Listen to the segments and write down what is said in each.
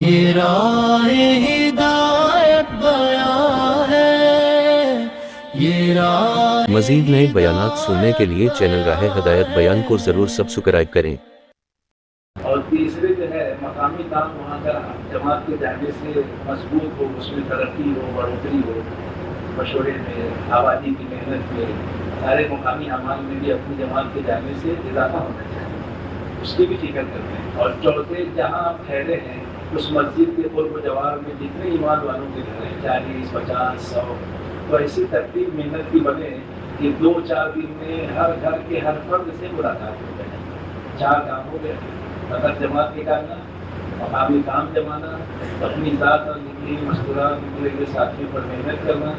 یہ راہ ہدایت بیان ہے، یہ راہ مزید نئے بیانات سننے کے لیے چینل راہ ہدایت بیان کو ضرور سبسکرائب کریں۔ اور تیسرے جو ہے مقامی کام وہاں کا جماعت کے جانے سے مضبوط ہو، اس میں ترقی ہو، بڑھوتری ہو، مشورے میں، آبادی کی محنت میں، سارے مقامی اعمال میں بھی اپنی جماعت کے جانے سے اضافہ ہونا چاہیے، اس کی بھی فکر کرتے ہیں۔ اور چوتھے، جہاں آپ ٹھہرے ہیں اس مسجد کے قرب و جوار میں جتنے ایمان والوں کے گھر ہیں 40، 50، 100، تو ایسی ترتیب محنت کی بنے کہ 2-4 دن میں ہر گھر کے ہر فرد سے ملاقات ہو جائے۔ 4 کام ہو گئے: مطلب جماعت نکالنا، مقامی کام جمانا، اپنی ذات اور زندگی مستورات نکلے ہوئے ساتھیوں پر محنت کرنا،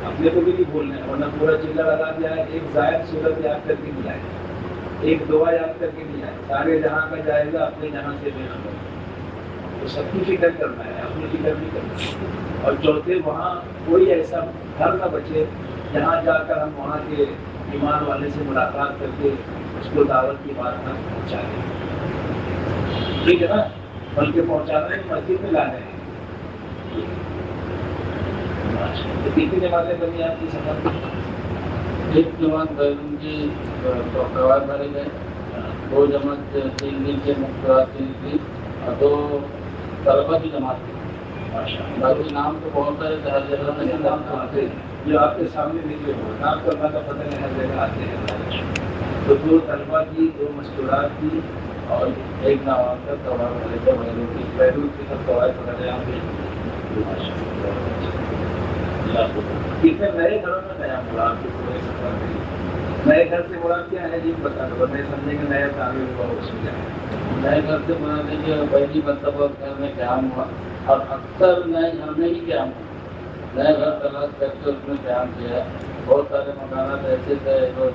اپنے کو بھی نہیں بھولنا ہے، ورنہ پورا چلہ لگا جائے، ایک زائد صورت یاد کر کے نہیں آئے، ایک دعا یاد کر کے نہیں آئے، سارے جہاں کا جائزہ اپنے جہاں سے لینا ہوگا، تو سب کی فکر کرنا ہے، اپنی فکر نہیں کرنا ہے۔ اور چوتھے، وہاں کوئی ایسا گھر نہ بچے جہاں جا کر ہم وہاں کے ایمان والے سے ملاقات کر کے اس کو دعوت کی بات تک پہنچا دیں، ٹھیک ہے نا، بلکہ پہنچانا ہے مسجد میں لانے ہیں۔ تو کتنی جماعتیں بنی آپ کی سفر میں؟ ایک جماعت بیرون کی قواعد بھرے گئے، 2 جماعت 3 دن کے مختلف تھی، اور 2 طلبہ کی جماعت تھی۔ باقی نام تو بہت سارے ہر جگہ میں نام تو آتے ہیں جو آپ کے سامنے نکلے ہو، نام تو اللہ کا پتہ نہیں، ہر جگہ آتے ہیں۔ تو 2 طلبہ کی، 2 مستورات کی، اور ایک نواب کا قواعد بھرے گئے بیرون کی، بیرون کی سب قواعد بھرے یہاں پہ۔ کتنے نئے گھروں میں قیام ہوا آپ کے پورے سفر میں؟ نئے گھر سے مراد کیا ہے جی بتا دو، نہیں سمجھیں گے نیا تعمیر ہوا اس میں کیا ہے؟ نئے گھر سے بنا لیجیے، پہلی مرتبہ گھر میں قیام ہوا، اور اکثر نئے گھر میں ہی قیام ہوا، نئے گھر تلاش کر کے اس میں قیام کیا ہے۔ بہت سارے مکانات ایسے تھے جو اس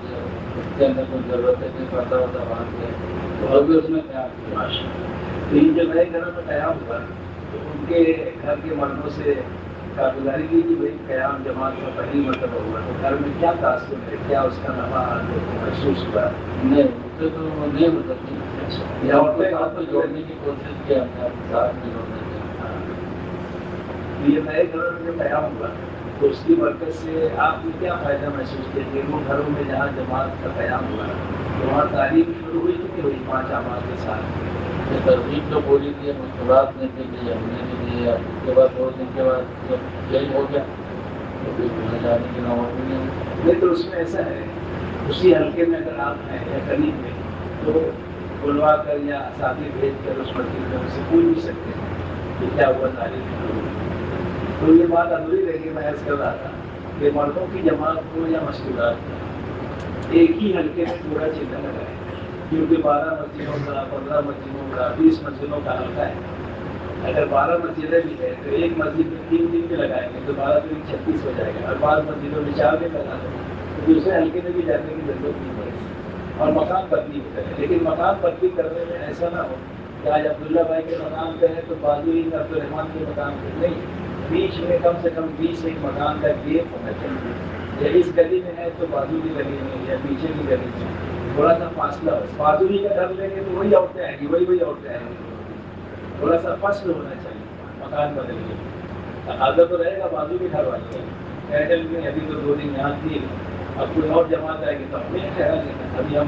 کے اندر کوئی ضرورت ہے کہ پردہ وردہ باندھ کے تو بھی اس میں قیام کیا۔ تو یہ جو نئے گھروں میں قیام ہوا تو ان کے گھر کے مردوں سے کارگزاری کی کہ بھائی قیام جماعت کا پہلی مرتبہ ہوا، تو گھر میں کیا تاثر ہے، کیا اس کا نفع محسوس ہوا؟ نہیں، اس سے تو نہیں ہو سکتی، یا اپنے ساتھ کو جوڑنے کی کوشش کی ہم نے، اپنے ساتھ میں جوڑنے کی۔ یہ نئے گھروں میں جو قیام ہوا تو اس کی برکت سے آپ نے کیا فائدہ محسوس کیا کہ وہ گھروں میں جہاں جماعت کا قیام ہوا تو وہاں تعلیم شروع ہوئی کہ نہیں ہوئی 5 اعمال کے ساتھ؟ یہ ترغیب تو پوری کی، مشکلات نے بھی دی، ہم نے بھی دی، اس کے بعد 2 دن کے بعد جب یہی ہو گیا تو پھر گھر جانے کی نوبت بھی نہیں ہوئی۔ نہیں تو اس میں ایسا ہے، اسی حلقے میں اگر آپ ہیں یا قریب میں تو بلوا کر یا ساتھی بھیج کر اس مسجد میں ان سے پوچھ بھی سکتے ہیں کہ کیا ہوا تعلیم شروع ہوئی۔ تو یہ بات ادھوری رہ گئی، میں عرض کر رہا تھا کہ مردوں کی جماعت کو یا مشکلات کو ایک ہی حلقے میں پورا چلہ لگائے، کیونکہ 12 مسجدوں کا، 15 مسجدوں کا، 20 مسجدوں کا حلقہ ہے۔ اگر 12 مسجدیں بھی ہیں تو ایک مسجد میں 3 دن میں لگائیں گے تو 12 دن 36 ہو جائے گا، اور 5 مسجدوں میں 4 دن لگا دیں تو دوسرے حلقے میں بھی جانے کی ضرورت نہیں پڑے گی، اور مکان بدلی بھی کریں۔ لیکن مکان بدلی کرنے میں ایسا نہ ہو کہ آج عبداللہ بھائی کے مکان پہ ہے تو بازو ہی عبدالرحمان کے مکان پہ نہیں، بیچ میں کم سے کم 20 ایک مکان کا گیپ ہونا چاہیے، یا اس گلی میں ہے تو بازو کی گلی میں یا پیچھے کی گلی میں تھوڑا سا فاصلہ ہو۔ بازو ہی کا گھر لیں گے تو وہی عورتیں آئیں گی، وہی عورتیں آئیں گی، تھوڑا سا فصل ہونا چاہیے مکان بدل کے۔ تقاضا تو رہے گا بازو کے گھر والے کا، کہنے لگے ابھی تو 2 دن یہاں تھی، اب کوئی اور جماعت آئے گی تو ہمیں ٹھہرا لینا، ابھی ہم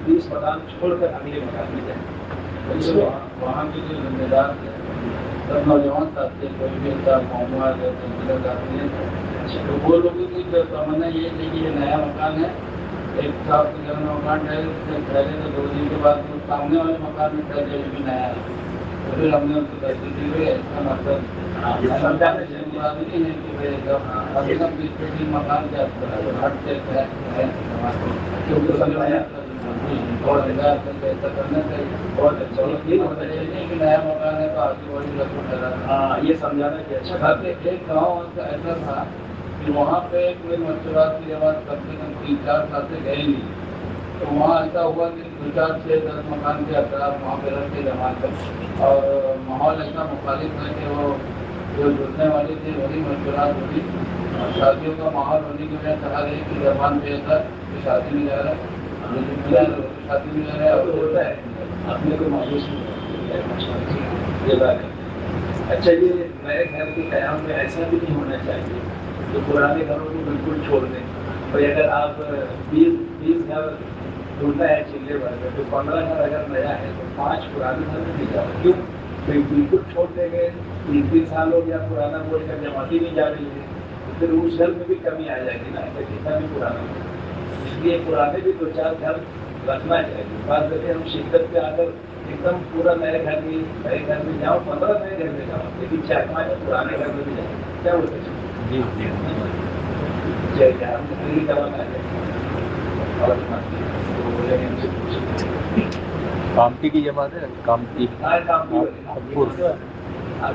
20 مکان چھوڑ کر اگلے مکان میں جائیں۔ وہاں کے جو ذمہ دار تھے سب نوجوان ساتھ تھے، کوئی بھی ایسا معموات ہے تو وہ لوگوں کی تمنا یہ تھی کہ یہ نیا مکان ہے، ایک صاحب کے گھر میں مکان ٹھہرے، اس سے ٹھہرے تو 2 دن کے بعد وہ سامنے والے مکان میں ٹھہرے جو بھی نیا ہے، تو پھر ہم نے ان کو ترتیب دی ہوئی ہے۔ اس کا مطلب مراد نہیں ہے کہ بھائی ابھی ہم 20 مکان کے ہٹ کے کیونکہ سمجھایا بہت انتظار کر کے ایسا کرنا چاہیے، بہت اچھا نہیں کہ نیا مکان ہے تو آگے وہی لگ کو ٹھہرا۔ ہاں، یہ سمجھانا کہ اچھا گھر کے ایک گاؤں ایسا تھا کہ وہاں پہ کوئی مشورات کی جماعت کم سے کم 3-4 سال سے گئے نہیں، تو وہاں ایسا ہوا کہ 2-4-6-10 مکان کے افراد وہاں پہ رکھ کے جماعت کر، اور ماحول ایسا مخالف ہے کہ وہ جو جڑنے والی تھی وہی مشورات ہوئی، اور شادیوں کا ماحول ہونے کی وجہ کہا گئی کہ زبان پہ ایسا کہ شادی میں جا رہا ہے، شادی میں جا رہا ہے، ہوتا ہے اپنے کو محسوس نہیں، یہ بات ہے۔ اچھا یہ نئے گھر کے قیام میں ایسا بھی نہیں ہونا چاہیے تو پرانے گھروں کو بالکل چھوڑ دیں. بھائی اگر آپ 20 گھر ڈھونڈنا ہے چلے بھر میں تو 15 گھر اگر نیا ہے تو 5 پرانے گھر میں نہیں جاؤ. کیوں؟ بھائی بالکل چھوڑ دیں گے 3 سال ہو گیا پرانا بول کر جماعت ہی نہیں جا رہی ہے تو پھر اس گھر میں بھی کمی آ جائے گی نا کہ کتنا بھی پرانا ہو. اس لیے پرانے بھی 2-4 گھر رکھنا چاہیے. بات کرتے ہم شدت پہ آ کر ایک دم پورا نئے گھر میں جاؤ 15 نئے گھر میں جاؤ لیکن 4-5 پرانے گھر میں بھی جاؤ. کیا ہوتا ہے کامتی کی جماعت ہے کامتی آپ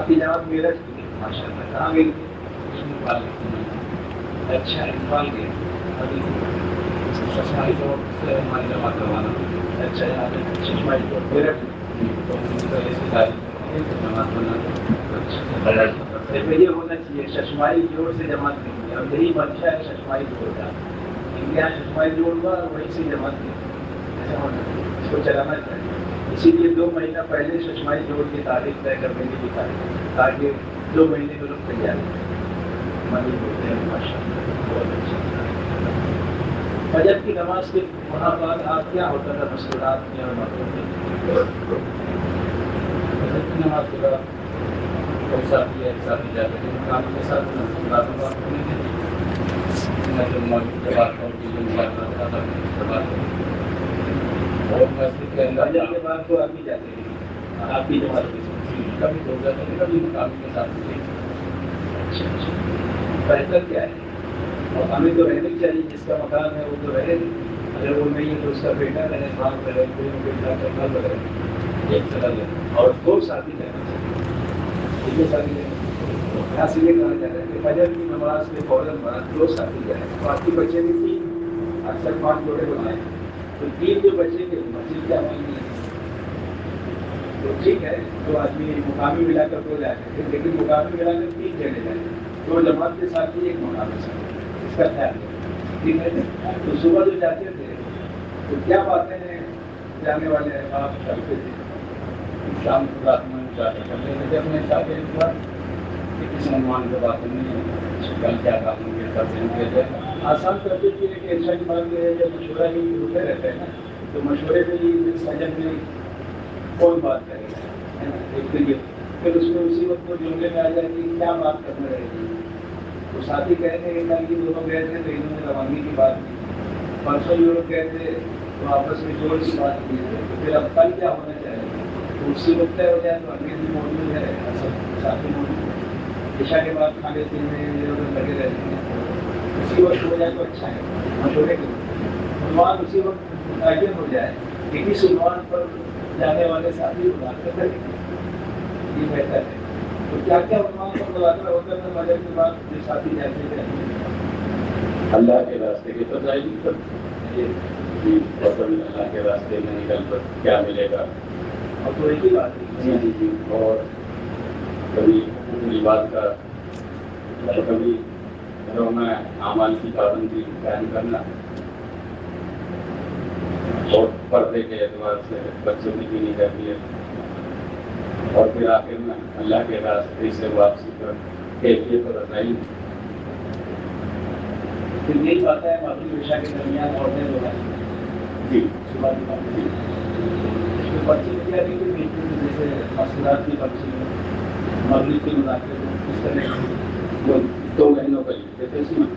کی جماعت میرٹھ کی ماشاء اللہ کہاں گئی؟ اچھا انفال گئے ابھی ششمائی چوک سے ہماری جماعت کروانا. اچھا یہاں پہ ششمائی چوک میرٹھ جماعت بنا یہ ہونا چاہیے. ششمائی جوڑ سے جماعت نہیں ہے. اب یہی منشا ہے ششمائی جوڑ کا. یہاں ششمائی جوڑ ہوا اور وہیں سے جماعت نہیں ایسا ہونا چاہیے. اس کو چلانا چاہیے. اسی لیے 2 مہینہ پہلے ششمائی جوڑ کی تاریخ طے کرنے کی تاریخ تاکہ 2 مہینے کے لوگ تیار مانی ہوتے ہیں. ماشاء اللہ بہت اچھا. فجر کی نماز کے وہاں بعد آپ کیا ہوتا تھا مشکلات میں اور نماز کے بعد کوئی ساتھی ہے ایک ساتھی جاتے ہیں کام کے ساتھ مشکلات ہونے کے بعد اور مسجد کے اندر فجر کے بعد تو آپ ہی جاتے ہیں. آپ کی جماعت کبھی ہو جاتے ہیں کبھی مقام کے ساتھ. اچھا اچھا. بہتر کیا ہے اور ہمیں تو رہنے چاہیے جس کا مکان ہے وہ تو رہے. اگر وہ نہیں ہے تو اس کا بیٹا رہے باپ رہے بیٹا کا گھر رہے ایک طرح رہے اور 2 ساتھی رہنا چاہیے. یہ ساتھی رہنا یہاں سے یہ کہا جا رہا ہے کہ فجر کی نماز کے فوراً بعد 2 ساتھی جائیں. تو آپ کے بچے بھی 3 اکثر 5 جوڑے بنائے تو 3 جو بچے کے مسجد کیا مانگی ہے تو ٹھیک ہے. تو آدمی مقامی ملا کر 2 جائیں گے لیکن مقامی ملا کر 3 چلے جائیں گے. 2 جماعت کے ساتھ ہی ایک مقامی ساتھ اس کا خیال ہے. ٹھیک ہے. تو صبح جو جاتے تھے تو کیا باتیں ہیں جانے والے آپ کرتے تھے؟ شام کو رات میں جاتے کر لیتے تھے اپنے ساتھ ایک بار کسی سلمان کے باتیں نہیں کل کیا کام ہوں گے کب دن کے لیے آسان کرتے تھے. کہ ایسا کی بات یہ ہے جب مشورہ ہی ہوتے رہتے ہیں نا تو مشورے میں ہی سجن میں کون بات کرے گا ہے نا. ایک طریقے پھر اس میں اسی وقت وہ جملے میں آ جائے کہ کیا بات کرنا رہے گی. تو ساتھی کہتے ہیں کہ دونوں گئے تھے تو انہوں نے روانگی کی بات کی. پرسوں جو لوگ گئے تھے تو آپس میں جوڑ کی بات کی ہے. تو پھر اب کل کیا ہونا چاہیے تو اسی وقت طے ہو جائے. تو انگریزی بھی موجود ہے ساتھی موجود ہے. عشاء کے بعد کھانے پینے لگے رہتے ہیں. اسی وقت ہو جائے تو اچھا ہے. مشورے کے عنوان اسی وقت متعین ہو جائے کہ کس عنوان پر جانے والے ساتھی مذاکرہ کریں یہ بہتر ہے. تو کیا کیا عنوان پر مذاکرہ ہوتا ہے فجر کے بعد جو ساتھی جاتے ہیں؟ اللہ کے راستے کی فضائل پر اللہ کے راستے میں نکل کر کیا ملے گا. اور تو ایک ہی بات ہے جی اور کبھی بات کا کبھی رونا اعمال کی پابندی قائم کرنا اور پردے کے اعتبار سے بچوں کی دینی تربیت اور پھر آخر میں اللہ کے راستے سے واپسی پر کیفیت اور رسائی. پھر یہی بات ہے مغرب عشاء کے درمیان عورتیں جو ہیں جی صبح کی بات اس میں پرچی میں کیا دیکھیں جیسے مسئلات کی پرچی مغرب کے مذاکرے کو اس طرح وہ 2 مہینوں کا لیتے تھے اس میں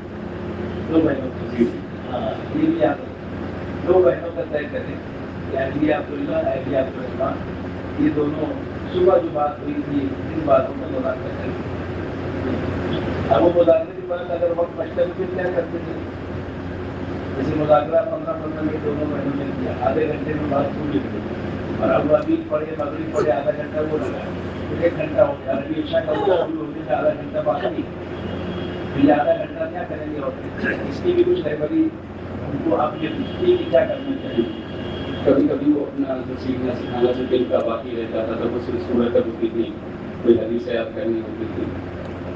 2 مہینوں کی. ہاں یہ بھی یاد ہے 2 مہینوں کا طے کریں کہ اہلیہ عبداللہ اہلیہ عبدالرحمان یہ دونوں صبح جو بات ہوئی تھی ان باتوں کا مذاکرہ کریں. اب وہ مذاکرے کے بعد اگر وقت بچتا تو پھر کیا کرتے تھے جیسے مذاکرہ 15 منٹ 2 مہینوں میں کیا آدھے گھنٹے میں بات پوری ہوئی اور اب ابھی پڑھے مغرب پڑھے آدھا گھنٹہ وہ لگا پھر 1 گھنٹہ ہو گیا. ابھی عشاء کا ہونے سے آدھا گھنٹہ باقی پھر آدھا گھنٹہ کیا کریں گے. اور اس کی بھی کچھ ہے بڑی ان کو آپ یہ کیا کرنا چاہیے. کبھی کبھی وہ اپنا جو سیکھنا سکھانا جو دل کا باقی رہ جاتا تھا وہ صرف صورت ہوتی تھی کوئی حدیث یاد کرنی ہوتی تھی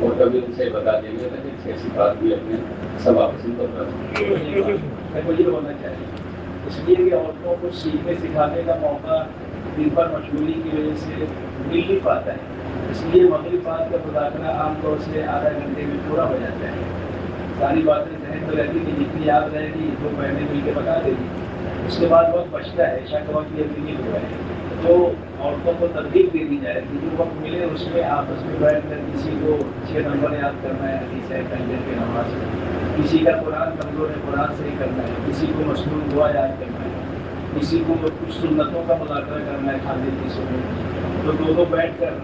اور کبھی ان سے بتا دیں گے کہ ایسی بات بھی اپنے سب آپس میں یہ ہونا چاہیے اس لیے کہ عورتوں کو سیکھنے سکھانے کا موقع دن پر مشغولی کی وجہ سے مل نہیں پاتا ہے، اس لیے مغرب بعد کا مذاکرہ عام طور سے آدھا گھنٹے میں پورا ہو جاتا ہے. ساری باتیں ذہن میں رہتی کہ جتنی یاد رہے گی وہ پہلے مل کے بتا دے گی. اس کے بعد وقت بچتا ہے، عشاء کا وقت یہ بھی نہیں ہوا ہے، تو عورتوں کو ترغیب دے دی جائے کہ جو وقت ملے اس میں آپس میں بیٹھ کر کسی کو 6 نمبر یاد کرنا ہے حدیث ہے فجر کی نماز میں، کسی کا قرآن کمزور ہے قرآن سے ہی کرنا ہے، کسی کو مصنون دعا یاد کرنا ہے، کسی کو کچھ سنتوں کا مذاکرہ کرنا ہے کھانے کی سنت، تو دو بیٹھ کر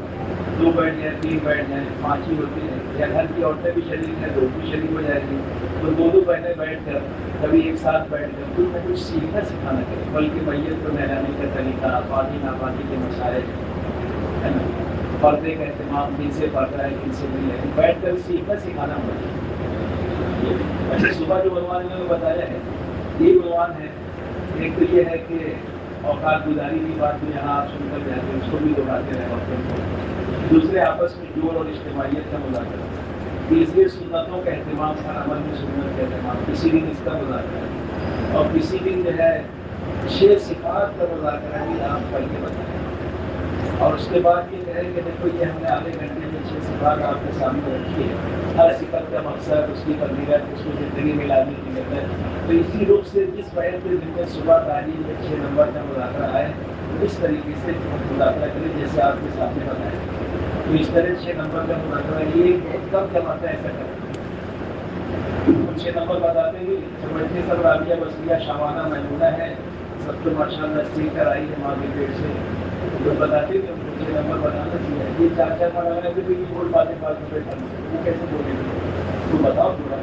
2 بیٹھ جائیں 3 بیٹھ جائیں 5 ہی ہوتی ہیں، یا گھر کی عورتیں بھی شریک ہیں 2 بھی شریک ہو جائیں گی، تو 2 بہنیں بیٹھ کر کبھی ایک ساتھ بیٹھ کر کچھ نہ کچھ سیکھنا سکھانا کرے، بلکہ میت کو نہلانے کا طریقہ، پانی ناپانی کے مسائل ہے نا، پردے کا اہتمام، کن سے پڑھ رہا ہے کن سے نہیں ہے، بیٹھ کر سیکھنا سکھانا ہوگا. اچھا صبح جو عنوان میں نے بتایا ہے یہ عنوان ہے. ایک تو یہ ہے کہ اوقات گزاری کی بات جو یہاں آپ سن کر جاتے ہیں اس کو بھی دہراتے رہے وقتوں کو. دوسرے آپس میں جوڑ اور اجتماعیت کا مذاکرہ. تیسرے سنتوں کا اہتمام، ہر عمل میں سنت کا اہتمام، کسی دن اس کا مذاکرہ، اور کسی دن جو ہے 6 صفات کا مذاکرہ بھی آپ کر کے بتائیں. اور اس کے بعد یہ کہیں کہ دیکھو یہ ہم نے آدھے گھنٹے میں 6 صفات آپ کے سامنے رکھی ہے، ہر صفت کا مقصد، اس کی تربیت، اس کو زندگی میں لانے کی محنت. تو اسی روپ سے جس بہن کے دن میں صبح تعلیم میں 6 نمبر کا مذاکرہ آئے اس طریقے سے مذاکرہ کریں جیسے آپ کے سامنے بتائیں. تو اس طرح 6 نمبر کا مذاکرہ یہ بہت کم جماعتیں ایسا کریں. 6 نمبر بتاتے ہوئے سمجھتے سب رابعہ بصریہ شامانہ میمونہ ہے، سب تو ماشاء اللہ سیکھ کر آئی ہے ماں کے پیٹ سے، تو بتاتے کہ 6 نمبر بتانا چاہیے. یہ 4 منگانے پہ بھی بول پاتے 5 روپئے کرنے وہ کیسے بولیں گے؟ تو بتاؤ تھوڑا.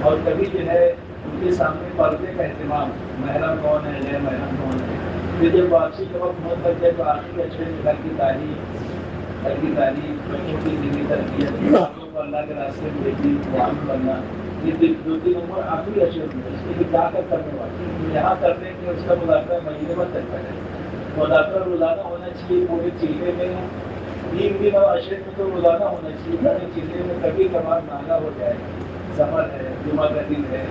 اور کبھی جو ہے ان کے سامنے پردے کا اہتمام، محرم کون ہے غیر محرم کون ہے. پھر جب واپسی کا وقت بہت لگ جائے تو آخری اچھے میں گھر کی تعلیم، بچوں کی ذہنی تربیت، بچوں کو اللہ کے راستے میں بھیجی، معامل بننا، یہ 2-3 نمبر آخری اچھے میں اس کے لیے کیا کر کرنے والے یہاں کرنے کے اس کا مذاکرہ مہینے میں تک کرے. مذاکرہ روزانہ ہونا چاہیے پورے چیزیں میں 3 دن اور عشرے میں تو روزانہ ہونا چاہیے. پورے چیزیں میں کبھی کبھار ناگا ہو جائے، سفر ہے، جمعہ کا دن ہے،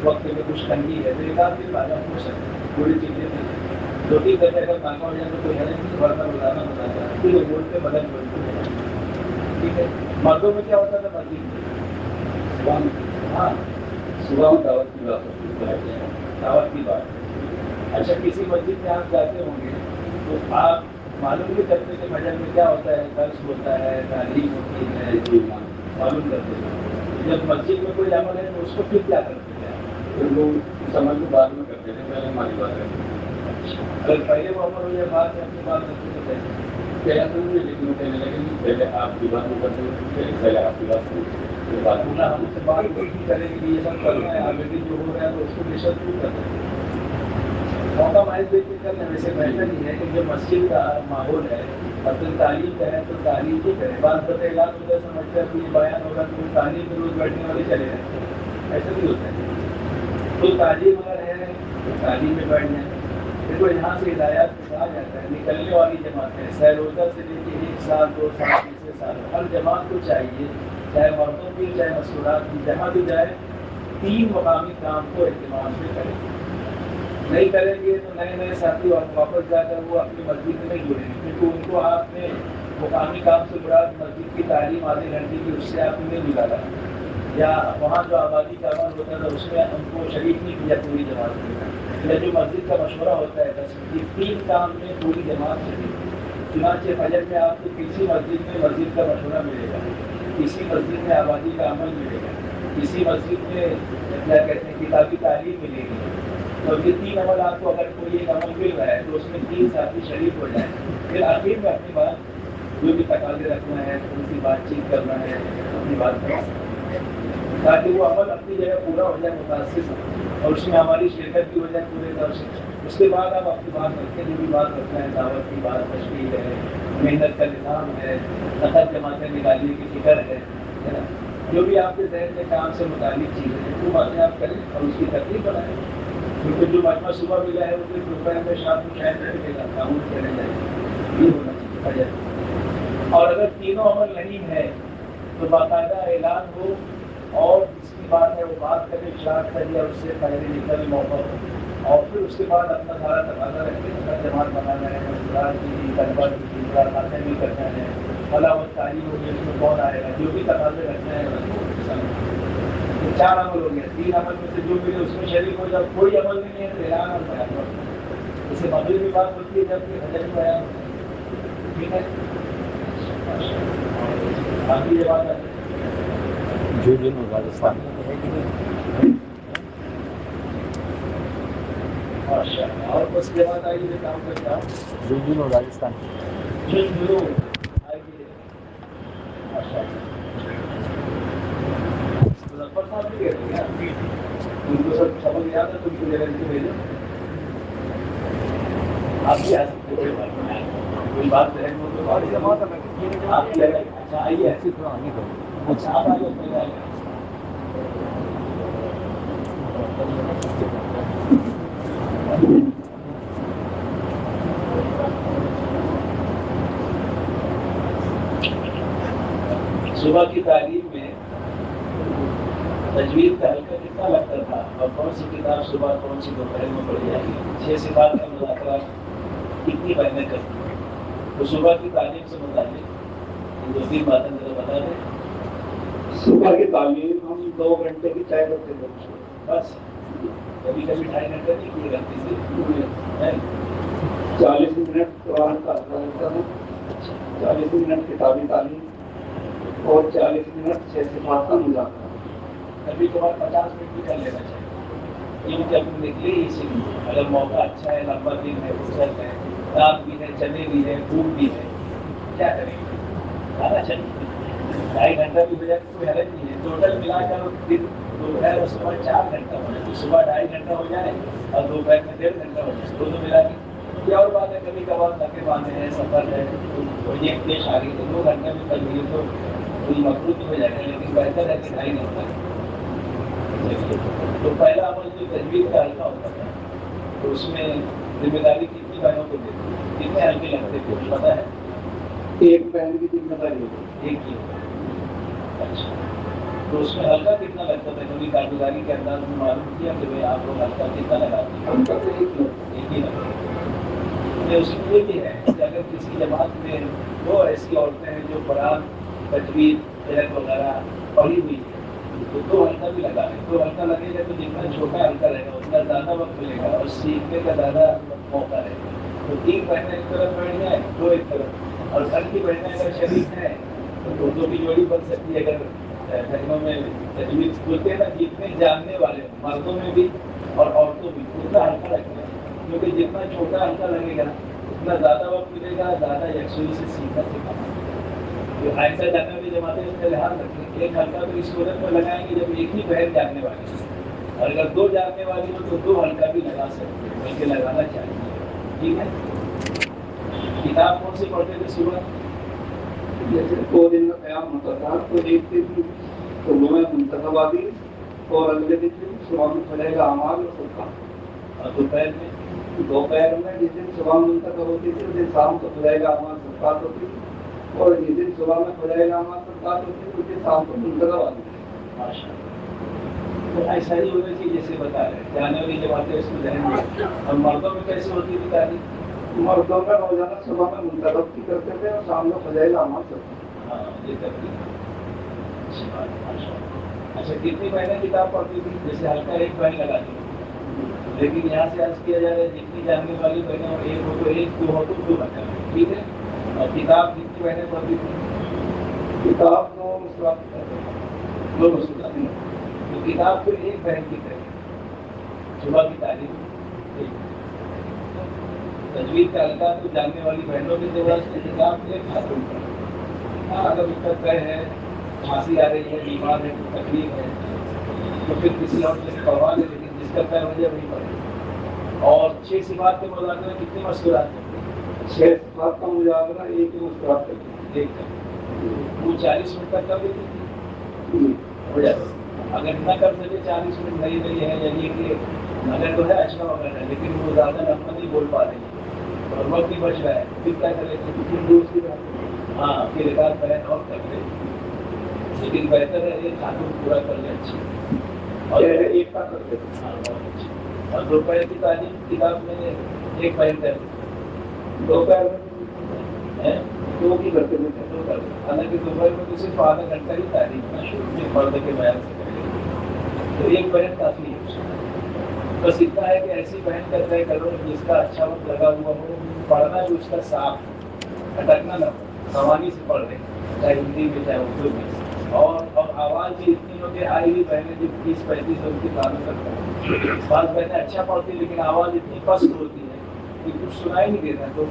وقت میں کچھ تنگی ہے تو ایک آدھ دن تازہ ہو سکتا ہے. پوری چیزیں میں 2-3 گھنٹے اگر تازہ ہو جائے تو کوئی ہے نہیں بڑھتا روزانہ ہوتا ہے. پھر بولتے بدل بولتے ٹھیک ہے. مردوں میں کیا ہوتا تھا مسجد میں ہاں صبح میں دعوت کی بات ہوتی ہے، دعوت کی بات. اچھا کسی مسجد میں آپ جاتے ہوں گے تو آپ معلوم بھی کرتے کہ فجر میں کیا ہوتا ہے، درس ہوتا ہے، تعلیم ہوتی ہے، معلوم کرتے ہیں. جب مسجد میں کوئی عمل ہے تو اس کو پھر کیا کرتے ہیں؟ پھر لوگ اس عمل کو بعد میں کرتے ہیں، پہلے ہماری بات ہے. اگر پہلے وہ عمل ہو جائے بعد میں اپنی بات کرتے تو کہنا تو نہیں، لیکن وہ کہنے لگے کہ پہلے آپ کی بات نہیں کرتے، پہلے آپ کی بات کرتے بات ہونا ہم سے بات کوشش کریں کہ یہ سب کرنا ہے آگے بھی جو ہو رہا ہے تو اس کو بے شک کیوں کرنا ہے. موقع محض دیکھ کے کرنا ویسے بہتر ہی ہے کہ جو مسجد کا ماحول ہے اور پھر تعلیم کا ہے تو تعلیم ہی کرے. بعض بت اعلان ہوتا سمجھتا ہے کہ یہ بیان ہوگا تو تعلیم میں روز بیٹھنے والے چلے جائیں، ایسا بھی ہوتا ہے. تو تعلیم اگر ہے تو تعلیم میں بیٹھ جائیں. دیکھو یہاں سے ہدایات کے کہا جاتا ہے نکلنے والی جماعتیں سہ روزہ سے لے کے 1 سال 2 سال تیسرے سال ہر جماعت کو چاہیے چاہے مردوں کی چاہے مسکرات کی جہاں بھی جائے 3 مقامی کام کو اہتمام سے کریں. نہیں کریں گے تو نئے ساتھی اور واپس جا کر وہ اپنی مسجد میں نہیں جڑیں گے کیونکہ ان کو آپ نے مقامی کام سے مراد مسجد کی تعلیم آدھے گھنٹے کی اس سے آپ نے نہیں نکالا، یا وہاں جو آبادی کا عمل ہوتا تھا اس میں ان کو شریک نہیں کیا پوری جماعت میں، یا جو مسجد کا مشورہ ہوتا ہے 10 کی 3 کام میں پوری جماعت شریک. چنانچہ فجر میں آپ کو کسی مسجد میں مسجد کا مشورہ ملے گا، کسی مسجد میں آبادی کا عمل ملے گا، کسی مسجد میں کیا کہتے ہیں کتابی تعلیم ملے گی. تو یہ 3 عمل آپ کو اگر کوئی ایک عمل مل رہا ہے تو اس میں 3 ساتھی شریک ہو جائیں. پھر آخر میں اپنی بات جو بھی تقاضے رکھنا ہے ان کی بات چیت کرنا ہے اپنی بات کرنا ہے تاکہ وہ عمل اپنی جگہ پورا ہو جائے متاثر اور اس میں ہماری شرکت بھی ہو جائے پورے طور سے. اس کے بعد آپ اپنی بات رکھیں جو بھی بات رکھنا ہے، دعوت کی بات، تشکیل ہے، محنت کا نظام ہے، نقد جماعتیں نکالنے کی فکر ہے نا، جو بھی آپ کے ذہن میں کام سے متعلق چیزیں ہیں وہ باتیں آپ کریں اور اس کی ترتیب بنائیں. کیونکہ جو مجمع صبح ملا ہے وہ پھر دوپہر میں شام کو شاید رکھے گا کاموں چلے جائے گا. یہ ہونا چاہیے فجر. اور اگر تینوں عمل نہیں ہے تو باقاعدہ اعلان ہو اور جس کی بات ہے وہ بات کرے، شارٹ کریے اور اس سے پہلے نکلنے موقع ہو اور پھر اس کے بعد اپنا سارا تقاضا رکھتے ہیں، جماعت بنانا ہے، مشورات کی طلبہ کی ملاقاتیں بھی کرنا ہے، فلاوت کاری ہوگی اس میں کون آئے گا، جو بھی تقاضے رکھنا ہے. 4 عمل ہو گیا. 3 عمل میں سے جو ملے اس میں شریک ہو. جب کوئی عمل نہیں ہے تو اعلان اور بیان ہو. اسے مغرب کی بات ہوتی ہے جب کہ حجر بیان. ٹھیک ہے. باقی یہ بات ہے راجستھان اور اس کے بعد آئیے جو کام کرتا ہوں اور راجستھان مظفر صاحب بھی کہتے ہیں ان کو سب سمجھ یاد ہے تو ان کو جگہ سے بھیجو. آپ بھی آ سکتے ہیں. کوئی بات ہے آپ کی جگہ. اچھا آئیے. اچھا آپ آئیے پہلے آئیے. صبح کی تعلیم میں تجوید کا حلقہ کتنا لگتا تھا اور کون سی کتاب صبح کون سی دوپہر میں پڑھی جائے گی؟ 6 صفات کا مذاکرہ کتنی بہنیں کرتی ہیں؟ تو صبح کی تعلیم سے متعلق 2-3 باتیں ذرا بتا دیں. صبح کی تعلیم ہم 2 گھنٹے کی چائے کرتے تھے بس. کبھی کبھی 2.5 گھنٹے نہیں کیے کرتی تھی. 40 منٹ قرآن کا رہتا ہے، 40 منٹ کتابی تعلیم اور 40 منٹ 6 صفات کا مذاکرہ. کبھی کبھار 50 منٹ بھی کر لینا چاہیے. یہ جب نکلے اسی لیے اگر موقع اچھا ہے، لمبا دن ہے، فرصت ہے، رات بھی ہے، چنے بھی ہے، دھوپ بھی ہے، کیا کریں گے؟ آنا چاہیے. 2.5 گھنٹہ بھی ہو جائے تو کوئی حرج نہیں ہے. ٹوٹل ملا کر دن دوپہر اور صبح 4 گھنٹہ ہو جائے. صبح 2.5 گھنٹہ ہو جائے اور دوپہر میں 1.5 گھنٹہ ہو جائے. دونوں ملا کے یہ اور بات ہے. کبھی کبھار تھکے باندھے ہیں، سفر ہے، یہ پیش آ گئی تو 2 گھنٹے میں کر لیے تو کوئی مقروض ہو جائے گا. لیکن بہتر ہے کہ 2.5 گھنٹہ. تو پہلا عمل جو تجوید کا حلقہ ہوتا تھا تو اس میں ذمہ داری کتنی بہنوں کو دیتی تھی؟ کتنے حلقے لگتے تھے پتہ ہے؟ ایک بہن کی ذمہ داری ہوتی ایک ہی. اچھا. تو اس میں حلقہ کتنا لگتا تھا؟ کبھی کارگزاری کے انداز میں معلوم کیا کہ بھائی آپ لوگ حلقہ کتنا لگاتے ہیں؟ ہم کرتے ایک ہی لگتا ہے. اس میں یہ بھی ہے کہ اگر کسی جماعت میں 2 ایسی عورتیں ہیں جو قرآن، تجوید، قرأت وغیرہ پڑھی ہوئی ہے تو 2 حلقہ بھی لگا ہے. 2 حلقہ لگے گا تو جتنا چھوٹا حلقہ رہے گا اتنا زیادہ وقت ملے گا اور سیکھنے کا زیادہ موقع رہے گا. تو 3 بہنیں ایک طرف بیٹھ جائیں، 2 ایک طرف. اور گھر کی بہنیں اگر شریک ہیں تو 2 کی جوڑی بن سکتی ہے. اگر گھروں میں تجویز بولتے ہیں نا جتنے جاننے والے مردوں میں بھی اور عورتوں بھی اتنا حلقہ رکھنا ہے. کیونکہ جتنا چھوٹا حلقہ لگے گا اتنا زیادہ وقت ملے گا، زیادہ یکسوئی سے سیکھنا سکھانا. آئندہ جانے والی جماعتیں اس کا لحاظ رکھیں. ایک حلقہ تو اس صورت میں لگائیں گے جب ایک ہی بہن جاننے والی ہے. اور اگر 2 جاننے والی ہو تو 2 حلقہ بھی لگا سکتے ہیں، بلکہ لگانا چاہیے. ٹھیک ہے. کتاب کون سی پڑھتے تھے صبح؟ جیسے 2 دن کا قیام ہوتا تھا تو ایک دن صبح میں منتخباتی اور اگلے دن صبح میں پڑھے گا اعمال اور صدقات. اور دوپہر میں دوپہر میں جس دن صبح منتخب ہوتی تھی اس دن شام کو پڑھے گا اعمال صدقات ہوتی تھی. اور جس دن صبح میں پڑھے گا اعمال صدقات ہوتی تھی اس دن شام کو منتخب آتی تھی. ماشاء اللہ. تو ایسا ہی ہونا چاہیے جیسے بتا رہے ہیں. جانے والی جماعتیں اس میں ذہن میں. اور مردوں میں کیسے ہوتی تھی تعلیم؟ مردوں کا روزانہ صبح میں منتخب کی کرتے تھے اور شام کو پڑھے گا اعمال صدقات. ہاں یہ کرتی ہے. اچھی بات ہے. ماشاء اللہ. اچھا کتنی بہنیں کتاب پڑھتی تھی؟ جیسے ہلکا ایک بہن لگاتی تھی. لیکن یہاں سے عرض کیا جا رہا ہے جتنی جاننے والی بہنیں ہو، ایک ہو تو ایک، 2 ہو تو 2 بچا. ٹھیک ہے. اور کتاب کتنی بہنیں پڑھتی تھی؟ کتاب 2 مسرات کرتے تھے. 2 مسلمان. تو کتاب پھر ایک بہن کی طرح صبح کی تعلیم. تجوید کا حلقہ تو جاننے والی بہنوں کی ضرورت ہے. کتاب ایک خاتون پر. ہاں اگر اس کا طے ہے، کھانسی آ رہی ہے، بیمار ہے، کوئی تکلیف ہے تو پھر کسی اور سے کروا لے. لیکن جس کا طے ہو جائے وہی پڑھے. اور 6 صفات کے مذاکرے میں کتنے مسکرات کرتے ہیں؟ 6 صفات کا مذاکرہ ایک ہی مسکرات کرتے ہیں. ایک کا وہ 40 منٹ تک کر دیتی تھی. ہو جاتا. اگر نہ کر سکے 40 منٹ نہیں رہی ہے یعنی کہ اگر تو ہے اچھا وغیرہ ہے لیکن وہ زیادہ لمبا نہیں بول پا رہی ہے اور وقت بھی بچ رہا ہے پھر کیا کرے؟ پھر دوسری بات ہاں پھر ایک آدھ بہن اور کر لے. لیکن بہتر ہے ایک خاتون پورا کر لے. اچھی اور ایک کا کرتے تھے. ہاں بہت اچھی. اور دوپہر کی تعلیم کتاب میں ایک بہن کر دوپہر میں دو کی کرتے تھے دو کرتے، حالانکہ دوپہر میں تو صرف آدھا گھنٹہ ہی تعلیم ہے شروع سے پردے کے بیان سے کرے، تو ایک بہن کافی ہے اس میں۔ بس اتنا ہے کہ ایسی بہن کا طے کرو جس کا اچھا وقت لگا ہوا ہو، پڑھنا بھی اس کا صاف، اٹکنا نہ ہو، سوانی سے پڑھ رہے چاہے ہندی میں چاہے اردو میں، اور آواز بھی اتنی ہو کہ آئی ہوئی بہنیں جو 30-35 ان کی تعلق کرتا ہے، بعض بہنیں اچھا پڑھتی لیکن آواز اتنی پست ہوتی ہے کہ کچھ سنائی نہیں دیتا، تو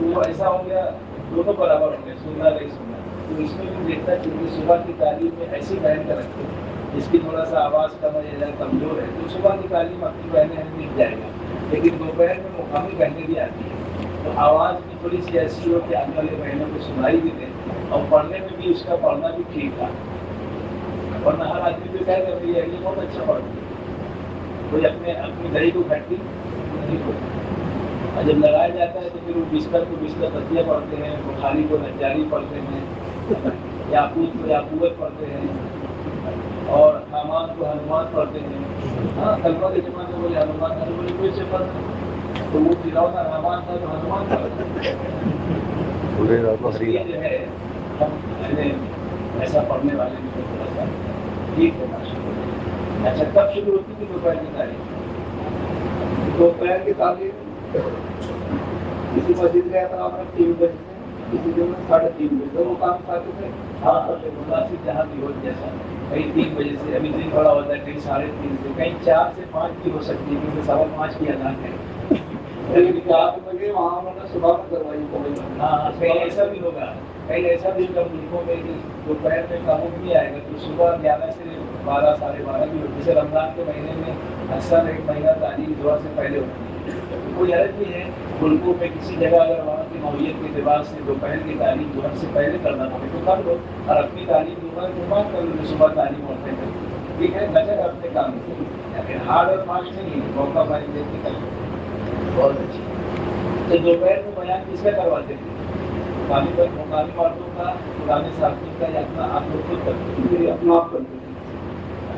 وہ ایسا ہو گیا دونوں برابر ہو گئے، سننا نہیں سننا۔ تو اس میں بھی دیکھتا ہے کہ صبح کی تعلیم میں ایسی بہن کا رکھتے ہیں جس کی تھوڑا سا آواز کم ہے یا کمزور ہے، تو صبح کی تعلیم اپنی بہنیں مل جائے گا، لیکن دوپہر میں مقامی بہنیں بھی آتی ہیں تو آواز بھی تھوڑی سی ایسی ہو کہ آنے والے بہنوں کو سنائی بھی دے، اور پڑھنے میں بھی اس کا پڑھنا بھی ٹھیک تھا، ورنہ ہر آدمی تو کہہ رہے یہ بہت اچھا پڑھتی ہے، کوئی اپنی دہی کو کھٹتی نہیں ہوتی، اور جب لگایا جاتا ہے تو پھر وہ بستر کو بستر تکیہ پڑھتے ہیں، بخاری کو نجاری پڑھتے ہیں، یاقوت کو یاقوت پڑھتے ہیں، اور حامان کو ہنومان پڑھتے ہیں۔ ہاں کلمہ کے زمانے میں بولے ہنومان تھا تو بولے کوئی سے پڑھتے، تو وہ فرعون حامان تھا تو ہنومان پڑھتے۔ پورے رات کو اس ہری لیے رات جو ہے ہم ایسا پڑھنے والے بھی تھوڑا سا ٹھیک ہونا شروع۔ اچھا کب شروع ہوتی تھی دوپہر کی تعلیم؟ دوپہر کی تعلیم کسی مسجد کا احترام میں 3 بجے سے کسی دن میں 3:30 بجے، دو مقام ساتھ تھے۔ ہاں مناسب جہاں بھی ہو، جیسا کہیں 3 بجے سے، ابھی دن بڑا ہوتا ہے، کہیں 3:30 سے، کہیں 4 سے 5 بھی ہو سکتی ہے کیونکہ 5:15 کی اذان ہے، لیکن 4 بجے وہاں انہوں نے صبح میں کروائی پڑے گا۔ ہاں کہیں ایسا بھی ہوگا، کہیں ایسا بھی ہوگا ملکوں میں کہ دوپہر میں قانون نہیں آئے گا تو صبح 11 سے 12 12:30 بھی ہوتی ہے، جیسے رمضان کے مہینے میں اکثر ایک مہینہ تعلیم ظہر سے پہلے ہوتی ہے، کوئی حرج نہیں ہے ملکوں میں کسی جگہ اگر وہاں کی نوعیت کے اعتبار سے دوپہر کی تعلیم ظہر سے پہلے کرنا پڑے تو کر لو، اور اپنی تعلیم جمعہ کر لو، صبح تعلیم ہوتے ہیں ٹھیک ہے، نظر اپنے کام سے، لیکن ہارڈ اور فاسٹ نہیں ہے، موقع پائی دیکھ کے بہت اچھی۔ تو دوپہر میں بیان کس کا کرواتے تھے؟ مقامی مردوں کا، پرانے ساتھیوں کا، یا اپنا آپ لوگ خود کرتے تھے؟ اپنا آپ کرتے تھے۔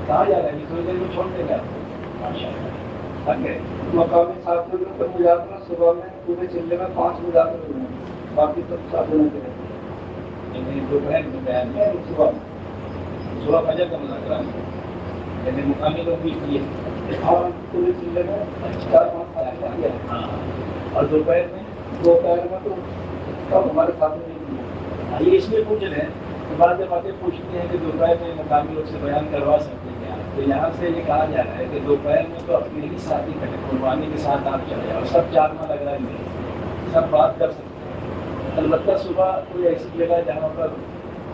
کہاں جا رہا ہے تھوڑی دیر میں چھوڑ دیں گے آپ کو، ماشاء اللہ تھک گئے۔ مقامی ساتھیوں کو مجاہدہ صبح میں پورے چلے میں 5 مجاہدے ہوئے ہیں، باقی سب ساتھ ہونے کے یعنی دوپہر میں بیان ہے، صبح میں۔ صبح فجر کا مذاکرہ ہے، یعنی مقامی لوگ بھی کیے، اور پورے چلے میں 4-5 ساتھی کیا ہے۔ ہاں، اور دوپہر میں دوپہر میں تو سب ہمارے ساتھ نہیں کیے۔ یہ اس لیے پوچھ رہے ہیں کہ بعض باتیں پوچھتی ہیں کہ دوپہر میں مقامی لوگ سے بیان کروا سکتے ہیں آپ، تو یہاں سے یہ کہا جا رہا ہے کہ دوپہر میں تو اپنے ہی ساتھی کریں، قربانی کے ساتھ آپ چلے اور سب 4 ماہ لگ رہا ہے، سب بات کر سکتے ہیں۔ البتہ صبح کوئی ایسی جگہ جہاں پر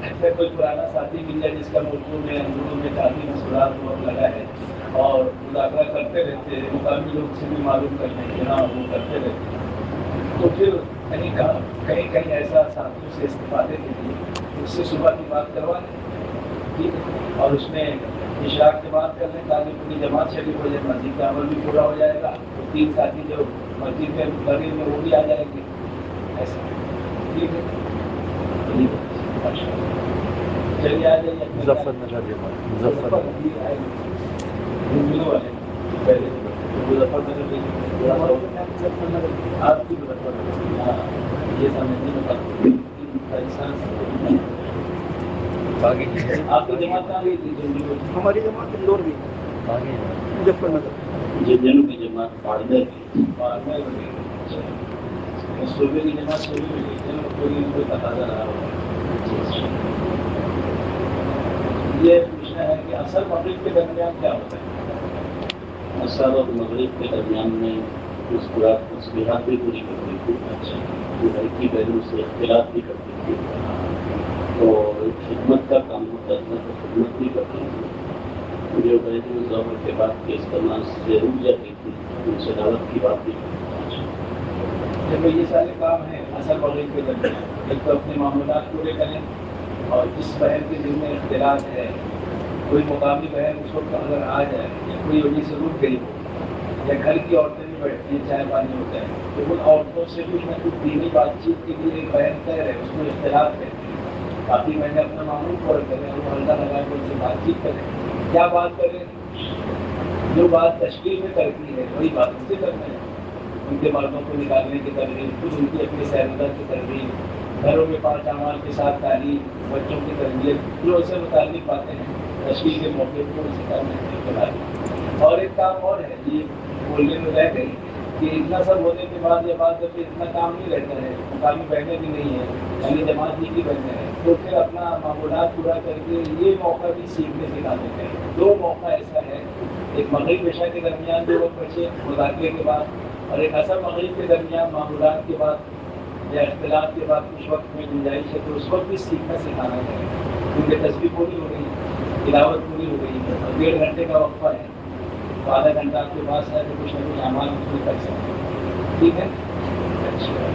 ایسا کوئی پرانا ساتھی مل جائے جس کا موضوع میں اندروں میں تعلیم مسئلات وقت لگا ہے اور مذاکرہ کرتے رہتے ہیں، مقامی لوگ سے بھی معلوم کرتے ہیں کہ ہاں وہ کرتے رہتے ہیں، تو پھر کہیں ایسا ساتھیوں سے استفادے کے لیے اس سے صبح کی بات کروا لیں، ٹھیک ہے، اور اس میں اشراق کی بات کر لیں تاکہ پوری جماعت شریف ہو جائے، مسجد کا عمل بھی پورا ہو جائے گا، تو 3 ساتھی جو مسجد میں قریب میں وہ بھی آ جائیں گے، ایسا ٹھیک ہے، چلیے آ جائیے مظفر نگر جماعت، مظفر نگر۔ والے پہلے مظفر نگر میں آپ کی مظفر نگر، ہاں یہ سمجھنے میں باقی آپ کی جماعت کہاں گئی تھی؟ ہماری جماعت اندور بھی ہے، باقی مظفر نگر۔ جنوب کی جماعت پاردر صوبے کی جماعت شروع ہوئی ہے، چلو کوئی تقاضا رہا ہوگا۔ یہ پوچھنا ہے کہ اصل مغرب کے درمیان کیا ہوتا ہے؟ اثر اور مغرب کے درمیان میں مسکراہٹ بھی پوری کرتی تھی، اچھا، گھر کی بہنوں سے اختلاف بھی کرتی تھی، اور خدمت کا کام ہوتا تھا تو خدمت بھی کرتی تھی، جو بہنیں ظہر کے بعد کے استعمال سے رک جاتی تھی ان سے دعوت کی بات بھی کرتی تھی۔ جب یہ سارے کام ہیں اصل مغرب کے درمیان، ایک تو اپنے معاملات پورے کریں، اور جس بہن کے دل میں اختلاف ہے، کوئی مقامی بہن اس وقت اگر آ جائے یا کوئی وجہ سے رک گئی ہو، یا گھر کی عورتیں بھی بیٹھتی ہیں چائے پانی ہوتا ہے، تو ان عورتوں سے بھی میں کچھ دینی بات چیت کے لیے ایک بہن طے ہے، اس میں اختلاف ہے، باقی میں نے اپنا معمول پورا کریں اور ہلکا لگا کے ان سے بات چیت کریں، کیا بات کریں، جو بات تشکیل میں کرتی ہے وہی بات اس سے کرنا ہے. ان کے مردوں کو نکالنے کی ترغیب، خود ان کی اپنی سیادت کی ترغیب، گھروں میں 5 اعمال کے ساتھ تعلیم، بچوں کی تربیت، جو اس سے متعلق باتیں ہیں تشکیل کے موقع پر اسی کام. اور ایک کام اور ہے یہ بولنے میں رہ گئی کہ اتنا سب ہونے کے بعد یہ بات جب اتنا کام نہیں رہتا ہے، مقامی بہنیں بھی نہیں ہے، یعنی جماعت ہی کی بہنیں ہیں، تو پھر اپنا معمولات پورا کر کے یہ موقع بھی سیکھنے سکھانے کا ہے. 2 موقع ایسا ہے، ایک مغرب عشاء کے درمیان جو وقت بچے مذاکرے کے بعد، اور ایک عصر مغرب کے درمیان معمولات کے بعد یا اختلاف کے بعد کچھ وقت میں گنجائش ہے تو اس وقت بھی سیکھنا سکھانا ہے. کیونکہ تصویر پوری ہو گئی، تلاوت پوری ہو گئی ہے، اور 1.5 گھنٹے کا وقفہ ہے، تو آدھا گھنٹہ آپ کے پاس ہے تو کچھ نہ کچھ اعمال اس میں کر سکتے ہیں. ٹھیک ہے.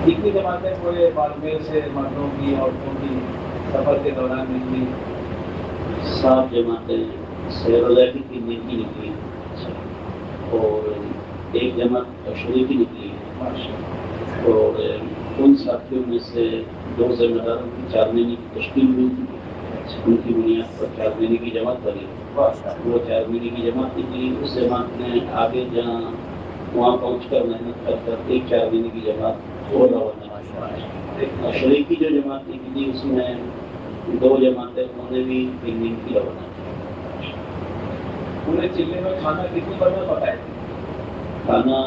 کتنی جماعتیں پورے بالمیر سے مردوں کی عورتوں کی سفر کے دوران نکلی؟ 7 جماعتیں سیر الہی کی نیکی نکلی اور 1 جماعت اشری کی نکلی ہے، اور ان ساتھیوں میں سے 2 ذمہ داروں کی 4 مہینے کی تشکیل ہوئی تھی. ان کی بنیاد پر 4 مہینے کی جماعت بنی. وہ 4 مہینے کی جماعت نکلی. اس جماعت نے آگے جہاں وہاں پہنچ کر محنت کر کر ایک 4 مہینے کی جماعت اور روانہ. اشری کی جو جماعت نکلی اس میں 2 جماعتیں انہوں نے بھی 3 دن کی روانہ. پورے چلے میں کھانا کتنی بار پکائے تھے؟ کھانا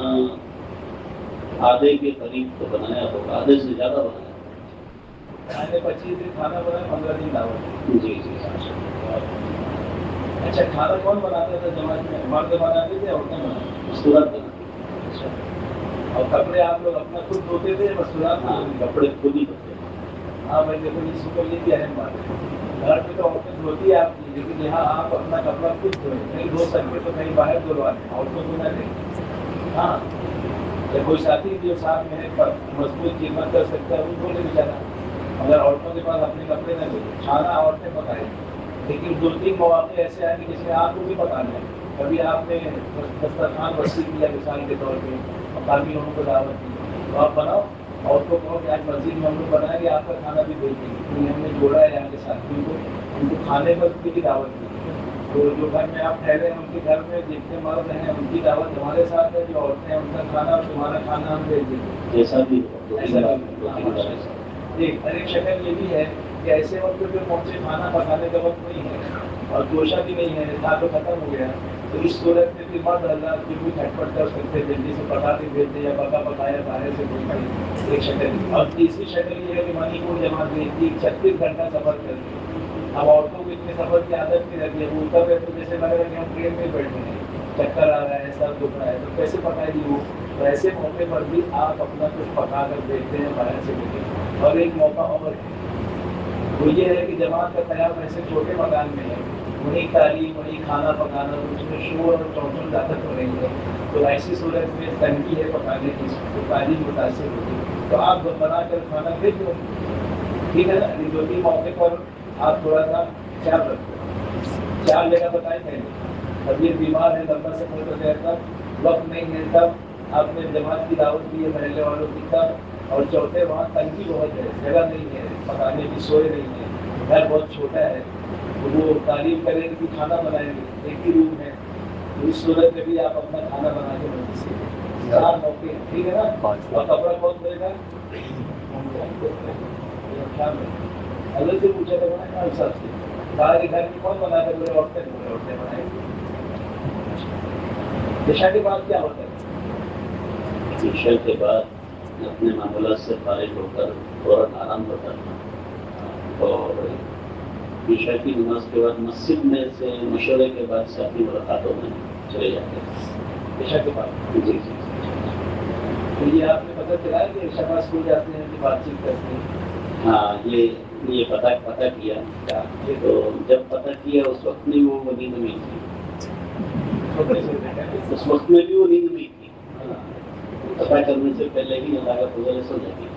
آدھے کے قریب تو بنایا ہوگا، آدھے سے زیادہ بنایا. 25 دن کھانا بنایا، 15 دن دعوت. جی جی. اچھا، کھانا کون بناتا تھا جماعت میں؟ مرد بناتے تھے، عورتیں بناتی؟ مستورات. اور کپڑے آپ لوگ اپنا خود دھوتے تھے یا مستورات؟ ہاں، کپڑے خود ہی دھوتے. ہاں بھائی دیکھو اس کو یہ بھی اہم بات ہے. گھر پہ تو عورتیں دھوتی ہے آپ کی، لیکن یہاں آپ اپنا کپڑا خود دھوئیں. نہیں دھو سکتے تو کہیں باہر دھلوا دیں، عورتوں کو نہ دیں. ہاں، یا کوئی ساتھی جو ساتھ میں ہے مضبوط خدمت کر سکتا ہے وہ دھو لے بیچارہ. اگر عورتوں کے پاس اپنے کپڑے نہ دھوئیں، کھانا عورتیں پکائیں. لیکن 2-3 مواقع ایسے آئے کہ جس میں آپ کو بھی پکانا ہے. کبھی آپ نے دسترخوان وسیع کیا مثال کے طور پہ، مقامی لوگوں کو دعوت دی، تو آپ بناؤ. اور کو کہو کہ آج مسجد میں ہم لوگ بنائیں گے، آپ کا کھانا بھی بھیج دیں گے. کیونکہ ہم نے جوڑا ہے یہاں کے ساتھیوں کو، ان کو کھانے پر بھی دعوت دی. تو جو گھر میں آپ ٹھہرے ہیں ان کے گھر میں جتنے مرد ہیں ان کی دعوت ہمارے ساتھ ہے. جو عورتیں ہیں ان کا کھانا اور تمہارا کھانا ہم بھیج دیں گے. جیسا بھی ایسا ایک شکل یہ بھی ہے کہ ایسے وقت پہ پہنچے کھانا پکانے کا وقت نہیں ہے اور گوشہ بھی نہیں ہے، تھا تو ختم ہو گیا. تو اس صورت میں پھر مرد حضرات پھر بھی جھٹپٹ کر سکتے، جلدی سے پکا کے بھیج دیں یا پکا پکایا باہر سے بھیج دیں. ایک شکل. اور تیسری شکل یہ ہے کہ منی پور جماعت گئی تھی 36 گھنٹہ سفر کر کے. اب عورتوں کو اتنے سفر کی عادت نہیں رہتی ہے، وہ اتر رہے تو جیسے لگ رہا ہے کہ ہم ٹرین میں بیٹھے ہیں، چکر آ رہا ہے، سر دکھ رہا ہے، تو کیسے پکائے گی وہ؟ تو ایسے موقع پر بھی آپ اپنا کچھ پکا کر دیکھتے ہیں باہر سے بھیجیں. اور ایک موقع اور ہے وہ یہ ہے کہ جماعت کا قیام ایسے چھوٹے مکان میں ہے، وہی تعلیم وہی کھانا پکانا، اس میں شور اور چونچل زیادہ ہو رہی ہے. تو ایسی صورت میں تنگی ہے پکانے کی، تو تعلیم متاثر ہوتی ہے. تو آپ بنا کر کھانا بھیج دو. ٹھیک ہے نا. 2-3 موقع پر آپ تھوڑا سا خیال رکھو. 4 جگہ بتائیں پہلے، طبیعت بیمار ہے، لمبا سفر کر گیا تب، وقت نہیں ہے تب، آپ نے جماعت کی دعوت دی ہے محلے والوں کی تب، اور چوتھے وہاں تنگی بہت ہے، جگہ نہیں ہے پکانے کی، سوئے نہیں ہے، گھر بہت چھوٹا ہے، تو وہ تعلیم کریں گے کہ کھانا بنائیں گے، ایک ہی روم ہے. تو اس صورت میں بھی آپ اپنا کھانا بنا کے بنا سکتے. 4 موقع. ٹھیک ہے نا. اور کپڑا کون دے گا؟ حضرت سے پوچھا تھا نا صاحب سے، باہر گھر میں کون بنا کر بولے عورتیں بنائیں گے. عشاء کے بعد کیا ہوتا ہے؟ عشاء کے بعد اپنے معاملات سے فارغ ہو کر فوراً آرام کرتا اور عشاء کی نماز کے بعد مسجد میں سے مشورے کے بعد ساتھی ملاقاتوں میں چلے جاتے ہیں. عشاء کے بعد جی جی. تو یہ آپ نے پتہ چلا کہ عشاء بعد اسکول جاتے ہیں کہ بات چیت کرتے ہیں؟ ہاں، یہ پتہ کیا. تو جب پتہ کیا اس وقت میں وہ نیند میں تھی. اس وقت میں بھی وہ نیند میں تھی. پتہ کرنے سے پہلے ہی اللہ کا فضل سو جاتی ہے.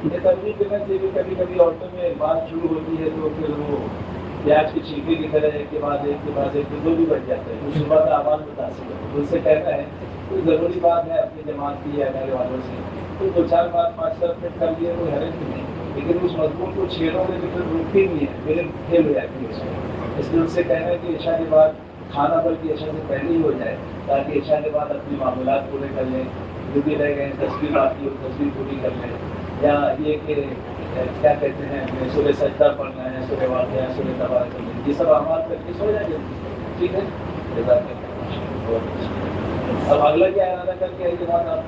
یہ ترغیب دینا چاہیے. کبھی کبھی عورتوں میں بات شروع ہوتی ہے تو پھر وہ پیاز کی چھینکے کی طرح ایک کے بعد ایک دو بھی بچ جاتا ہے. تو صبح کا آواز متاثر ہے. تو اس سے کہنا ہے کوئی ضروری بات ہے اپنی جماعت کی یا گھر والوں سے، تو 2-4 بات 5-7 منٹ کر لیے کوئی حرج نہیں، لیکن اس مضمون کو چھیڑوں میں تو پھر روکتی نہیں ہے، پھر کھیل ہو جاتی ہے اس میں. اس لیے اس سے کہنا ہے کہ عشاء کے بعد کھانا بلکہ عشاء سے پہلے ہی ہو جائے تاکہ عشاء کے بعد اپنے معمولات پورے کر لیں، جو بھی رہ گئے تصویر آتی ہو تصویر پوری کر لیں، یا یہ کہ کیا کہتے ہیں سورہ سجدہ پڑھنا ہے، سورہ واقعہ، سورہ تبارک کر لیں، یہ سب اعمال کر کے سو جائیں گے. ٹھیک ہے. اب اگلا کیا ارادہ کر کے کے بعد آپ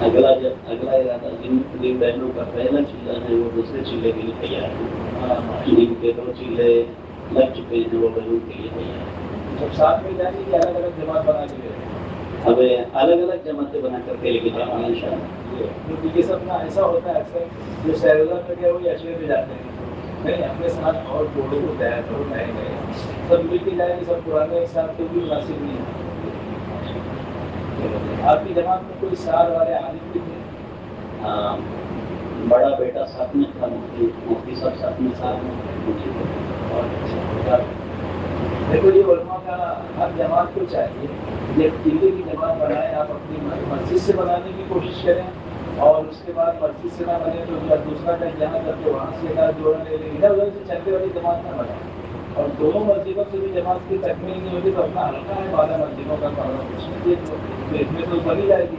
اگلا ارادہ جن بہنوں کا پہلا چیلہ ہے وہ دوسرے چیلے کے لیے تیار ہے، جن کے 2 چیلے لگ چکے ہیں وہ بہنوں کے لیے تیار ہے. سب ساتھ میں جائیں گے کہ الگ الگ جماعت بنا کے لے اب الگ الگ جماعتیں بنا کر کے لے کے جائیں گے ان شاء اللہ. کیونکہ یہ سب نا ایسا ہوتا ہے اکثر جو سیرزہ میں گئے وہی اشرے میں جاتے ہیں، نہیں اپنے ساتھ اور جوڑوں کو تیار کرو نئے نئے سب مل کے جائیں گے، سب پرانے ایک ساتھ تو بھی مناسب نہیں ہے. آپ کی جماعت میں کوئی سال والے عالم بھی تھے؟ بڑا بیٹا ساتھ میں تھا، مفتی صاحب ساتھ میں تھا. دیکھو یہ علماء کا ہر جماعت کو چاہیے یہ قلعے کی جماعت بنائیں، آپ اپنی مسجد سے بنانے کی کوشش کریں، اور اس کے بعد مسجد سے نہ بنے تو دوسرا کا جہاں کر کے وہاں سے ایک جوڑا لے لیں، ادھر ادھر سے چلنے والی جماعت نہ بنائیں. اور دونوں مسجدوں سے بھی جماعت کی تکمیل نہیں ہوگی تو اپنا ہلکا ہے 12 مسجدوں کا اس میں تو بنی جائے گی.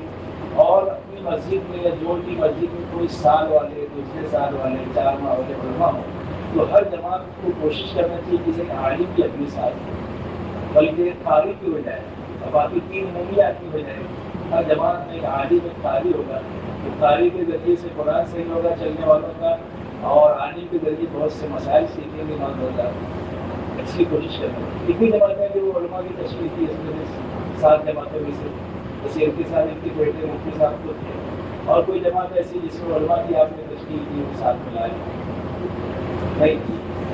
اور اپنی مسجد میں یا جوڑ کی مسجد میں کوئی سال والے دوسرے سال والے 4 ماہ والے علماء ہوں تو ہر جماعت کو کوشش کرنا چاہیے کسی ایک عالم کی اپنی ساتھ ہو، بلکہ قاری کی ہو جائے اور باقی 3 عمومی آدمی ہو جائے. ہر جماعت میں ایک عالم ایک قاری ہوگا، تو قاری کے ذریعے سے قرآن صحیح ہوگا چلنے والوں کا، اور عالم کے ذریعے بہت سے مسائل سیکھنے کی مانگ ہوگا. اس کی کوشش کرنا. اتنی جماعتیں جو علماء کی تشکیل کی اس میں 7 جماعتوں میں سے جیسے ان کے ساتھ ان کے بیٹے مفتی صاحب کو تھے، اور کوئی جماعت ایسی جس میں علماء کی آپ نے تشکیل کی وہ ساتھ ملائے نہیں.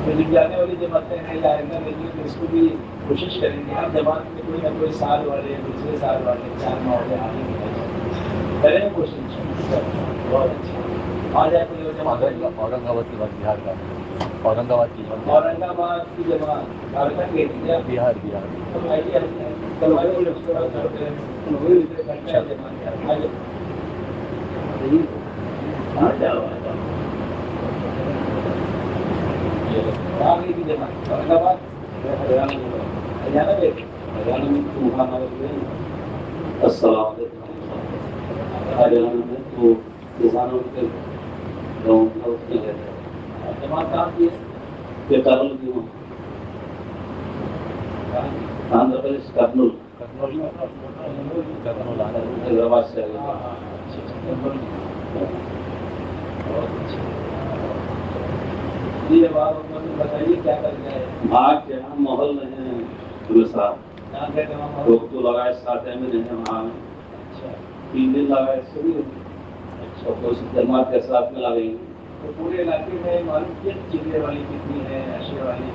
تو جب جانے والی جماعتیں ہیں یا آئندہ نہیں ہے تو اس کو بھی کوشش کریں گے ہر جماعت میں کوئی نہ کوئی سال والے دوسرے سال والے 4 ماہ والے آگے نکل کریں گے کوشش. بہت اچھا. آ جائے کوئی جماعت اورنگ آباد کی بات بہار کا اورنگ آباد کی جماعت جھارکھنڈ کے بہار السلام علیکم. ہریانہ میں تو کسانوں کے گاؤں کا اس میں رہتے ہیں. جماعت کام کی یہ کرنول کی ہوں آندھرا پردیش کرنول حیدرآباد سے بتائیے کیا کر گئے بھاگ کے ہم محل میں ہیں پورے تو لگائے 7 میں رہے وہاں 3 دن لگائے سبھی جماعت کے ساتھ میں لگیں گے. تو پورے علاقے میں معلوم کیا چلے والی کتنی ہے اشرے والی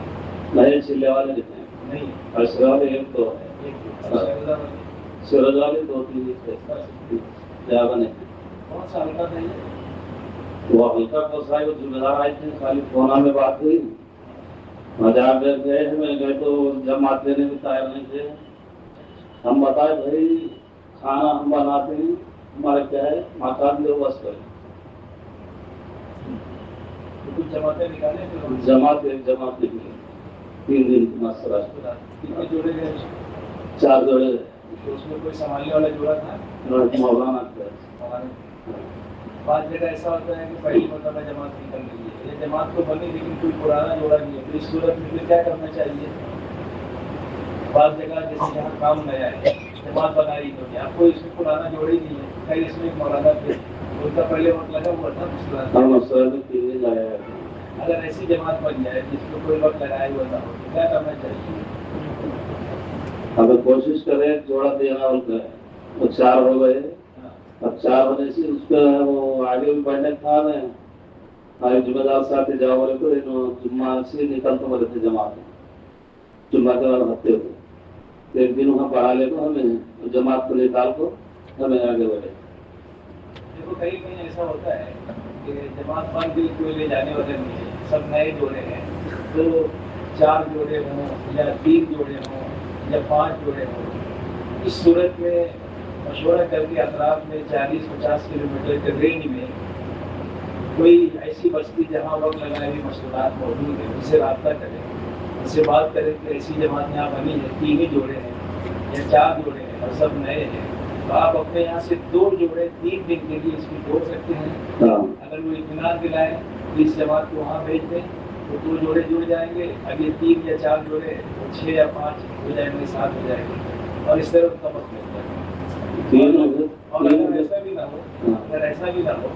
نئے چلے والے جتنے نہیں اشرے والے ایک تو سورج والے 2-3 زیادہ نہیں. کون سا ہلکا تھا یہ؟ وہ ہلکا کوسا ہے وہ ذمہ دار آئے تھے خالی فونا میں بات ہوئی مزار گئے ہیں میں گئے تو جماعت دینے میں تیار نہیں تھے. ہم بتائے بھائی کھانا ہم بناتے ہیں ہمارا کیا ہے مکان دو بس کریں. کچھ جماعتیں نکالے جماعت ایک جماعت نکلی 3 دن کی مسئلہ. کتنے جوڑے گئے 4 جوڑے تو اس میں کوئی سنبھالنے والا جوڑا تھا؟ مولانا. بعض جگہ ایسا ہوتا ہے کہ پہلی مرتبہ جماعت نکل رہی ہے یہ جماعت تو بنی لیکن کوئی پرانا جوڑا نہیں ہے تو اس صورت میں کیا کرنا چاہیے؟ بعض جگہ جیسے یہاں کام نیا ہے جماعت بنائی تو آپ کو اس میں پرانا جوڑا ہی نہیں ہے خیر اس میں ایک مولانا تھے ان کا پہلے وقت لگا ہوا تھا مسئلہ. اگر ایسی جماعت بن جائے جس کو کوئی وقت لگایا ہوا تھا تو کیا کرنا چاہیے؟ اگر کوشش کرے جوڑا دینا وہ 4 ہو گئے اب 4 ہونے سے اس کا وہ آگے بھی بڑھنے تھا ہمارے ذمہ دار ساتھ جاؤ بولے تو جمعہ سے نکلتے بولے تھے جماعت جمعہ کے بعد ہفتے کو ایک دن وہاں پڑھا لے تو ہمیں جماعت کو نکال کو ہمیں آگے بڑھے. دیکھو کہیں کہیں ایسا ہوتا ہے کہ جماعت بن کے کوئی لے جانے والے نہیں ہے سب نئے جوڑے ہیں تو 4 جوڑے ہوں یا 3 جوڑے ہوں یا 5 جوڑے ہوں اس صورت میں مشورہ کر کے اطراف میں 40-50 کلومیٹر کے رینج میں کوئی ایسی بستی جہاں وقت لگائے ہوئی مشغولات موجود ہیں اس سے رابطہ کریں اس سے بات کریں کہ ایسی جماعت یہاں بنی ہے 3 ہی جوڑے ہیں یا 4 جوڑے ہیں اور سب نئے ہیں، تو آپ اپنے یہاں سے 2 جوڑے 3 دن کے لیے اس کی جوڑ سکتے ہیں۔ اگر وہ اطمینان دلائیں تو اس جماعت کو وہاں بھیج دیں تو 2 جوڑے جڑ جائیں گے، اب یہ 3 یا 4 جوڑے 6 یا 5 ہو جائیں گے، 7 ہو جائیں گے، اور اس طرح کا وقت مل جائے گا۔ اور اگر ایسا بھی نہ ہو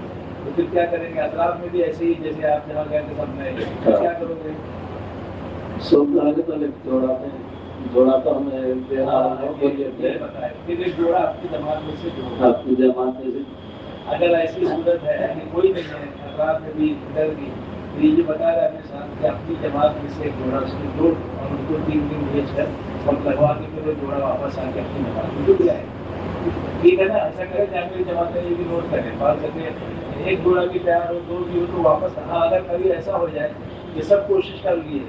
تو پھر کیا کریں گے؟ اطراف میں بھی ایسے ہی جیسے آپ جہاں گئے تھے سب نئے، کیا کرو گے؟ جوڑا تو ہمیں یہ بتائیں پھر ایک جوڑا آپ کی جماعت میں سے جوڑا، آپ کی جماعت میں سے اگر ایسی صورت ہے کہ کوئی نہیں ہے اطراف میں بھی ادھر بھی، تو یہ جو بتا رہا ہے اپنے ساتھ کہ اپنی جماعت میں سے ایک جوڑا اس میں جوڑ اور ان کو 3 دن بھیج کر اور لگوا کے پھر وہ جوڑا واپس آ کے اپنی جماعت میں جڑ جائے، ٹھیک ہے نا؟ ایسا کریں جہاں میری جماعت ہے یہ بھی نوٹ کریں، بات کریں ایک جوڑا بھی تیار ہو 2 بھی ہو تو واپس، ہاں اگر کبھی ایسا ہو جائے کہ سب کوشش کر لیے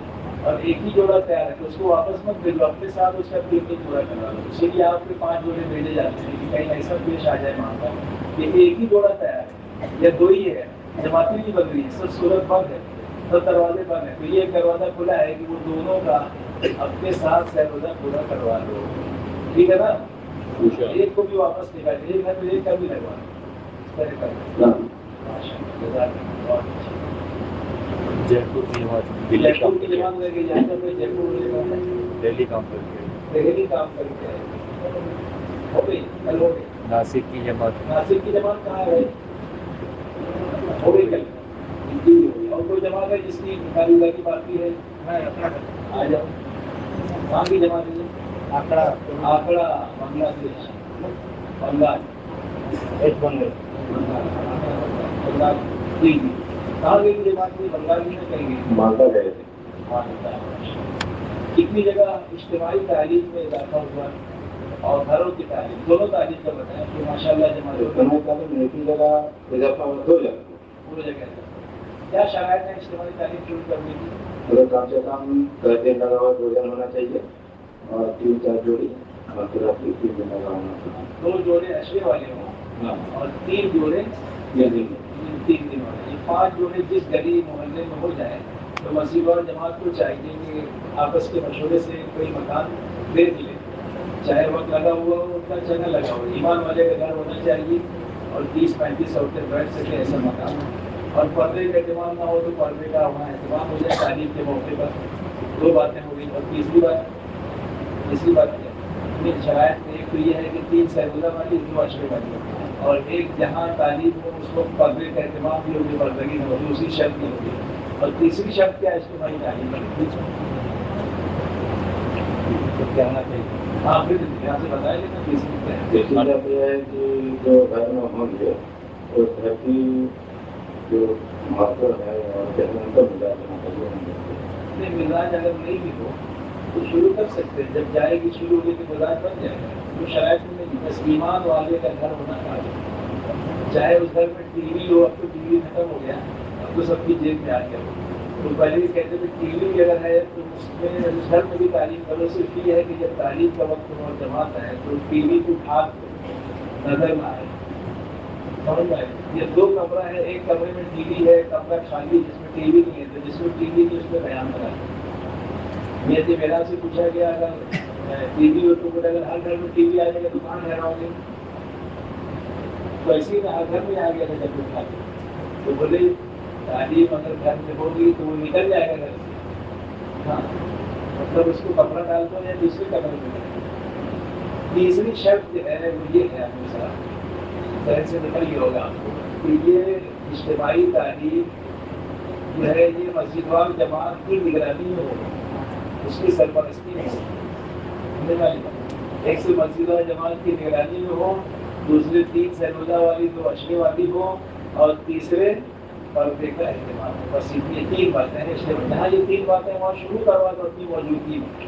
اور ایک ہی جوڑا تیار ہے تو اس کو واپس مت بھیجو، اپنے ساتھ اس کا 3 جوڑا کروا لو، اسی لیے آپ کے 5 جوڑے بھیجے جاتے ہیں کہ کہیں ایسا پیش آ جائے معاملہ کہ ایک ہی جوڑا تیار ہے یا 2 ہی ہے، جماعتیں نہیں بن رہی ہے، سب صورت بند ہے، سب دروازے بند ہیں، تو یہ دروازہ کھلا ہے کہ وہ دونوں کا اپنے ساتھ سہروزہ پورا کروا لو، ٹھیک ہے نا؟ ایک کو بھی واپس نکال ایک ہے تو ایک کا بھی لگوا لو، اس طرح کر جے پور کی جماعت جے پور کی جماعت لے کے جائیں تو جے پور دہلی کام کرتے ہیں، دہلی کام کرتے ہیں، ہو گئی کل ہو گئی۔ ناسک کی جماعت ناسک کی جماعت کہاں ہے؟ ہو گئی کل، اور کوئی جماعت ہے جس کی نکالی کی باقی ہے؟ آ جاؤ، کہاں کی جماعت ہے؟ آکڑا بنگلہ دیش، بنگال بنگال، ٹھیک ہے، کہاں گئی جماعت کی؟ بنگال میں کہیں گئی؟ مالدہ گئے تھے۔ کتنی جگہ اجتماعی تعلیم میں اضافہ ہوا اور گھروں کی تعلیم، دونوں تعلیم کا بتائیں کہ ماشاء اللہ تعلیم ایک ہی جگہ اضافہ ہوا، 2 جگہ پورے جگہ کیا شرائط ہے اجتماعی تعلیم شروع کرنے کی؟ کم سے کم 10 دن لگا ہوا 2 جن ہونا چاہیے اور 3-4 جوڑی مطلب 3 دن لگا ہونا چاہیے، 2 جوڑے اشرے والے ہوں اور 3 جوڑے 3 دن 3 دن والے، یہ 5 جوڑے جس گلی محلے میں ہو جائے تو مسجد اور جماعت کو چاہیے کہ آپس کے مشورے سے کوئی مکان دے دے، چاہے وقت لگا ہوا ہو اتنا چنگا لگا ہو، ایمان والے کا گھر ہونا چاہیے اور 30-35 عورتیں بیٹھ سکے ایسا مکان، اور پردے کا اہتمام نہ ہو تو پردے کا وہاں اہتمام ہو جائے تعلیم کے موقع پر۔ 2 باتیں ہو گئی، اور تیسری بات کیا شرائط ایک تو یہ ہے کہ 3 سہولہ والی 2 اشرے والی، اور ایک جہاں تعلیم ہو اس وقت پردے کا اہتمام بھی ہوگی، پردگی نہ ہوگی، دوسری شرط نہیں ہوگی، اور تیسری شرط کیا ہے اجتماعی تعلیم کہنا چاہیے۔ ہاں پھر یہاں سے بتائیں لینا تیسری کیا ہے۔ تیسری بات یہ ہے کہ جو گھر میں ہوں گے اس گھر کی جو ماحول ہے اور کہتے ہیں تو مزاج ہونا چاہیے، مزاج اگر نہیں بھی ہو تو شروع کر سکتے ہیں، جب جائے گی شروع ہوگی تو مزاج بن جائے گا، تو شرائط میں نہیں، بس ایمان والے کا گھر ہونا چاہیے، چاہے اس گھر میں ٹی وی ہو، اب تو ٹی وی ختم ہو گیا، اب تو سب کی جیب میں آ گیا، تو پہلے بھی کہتے تھے ٹی وی اگر ہے تو اس میں اس گھر میں بھی تعلیم کرو، صرف یہ ہے کہ جب تعلیم کا وقت ہو اور جماعت ہے تو ٹی وی کو اٹھا نظر نہ آئے، سمجھ آئے، یہ 2 کمرہ ہے، ایک کمرے میں ٹی وی ہے، کمرہ خالی جس میں ٹی وی نہیں ہے، تو جس میں ٹی وی نہیں اس میں بیان کرا یہ میرا سے پوچھا گیا اگر ٹی وی ہو تو بولے اگر ہر گھر میں ٹی وی آ جائے گا تو کہاں ٹھہراؤ گے؟ تو ایسے ہی ہر گھر میں آ گیا تھا جب اٹھا کے، تو بولے تعلیم اگر گھر میں ہوگی تو وہ نکل جائے گا گھر سے، ہاں مطلب اس کو کپڑا ڈال دو یا دوسرے کپڑے میں ڈال دو۔ تیسری شرط جو ہے وہ یہ ہے اپنے ساتھ ذہن سے نکل گیا ہوگا آپ کو کہ یہ اجتماعی تعلیم جو ہے یہ مسجد وال جماعت کی نگرانی میں ہوگا، اس کی سرپرستی میں ہوگا، ایک سے مسجد وال جماعت کی نگرانی میں ہو، دوسرے 3 سہولہ والی 2 اشرے والی ہو، اور تیسرے پردے کا اہتمام ہے، بس یہ 3 باتیں ہیں، جہاں یہ 3 باتیں وہاں شروع کروا دو اپنی موجودگی میں،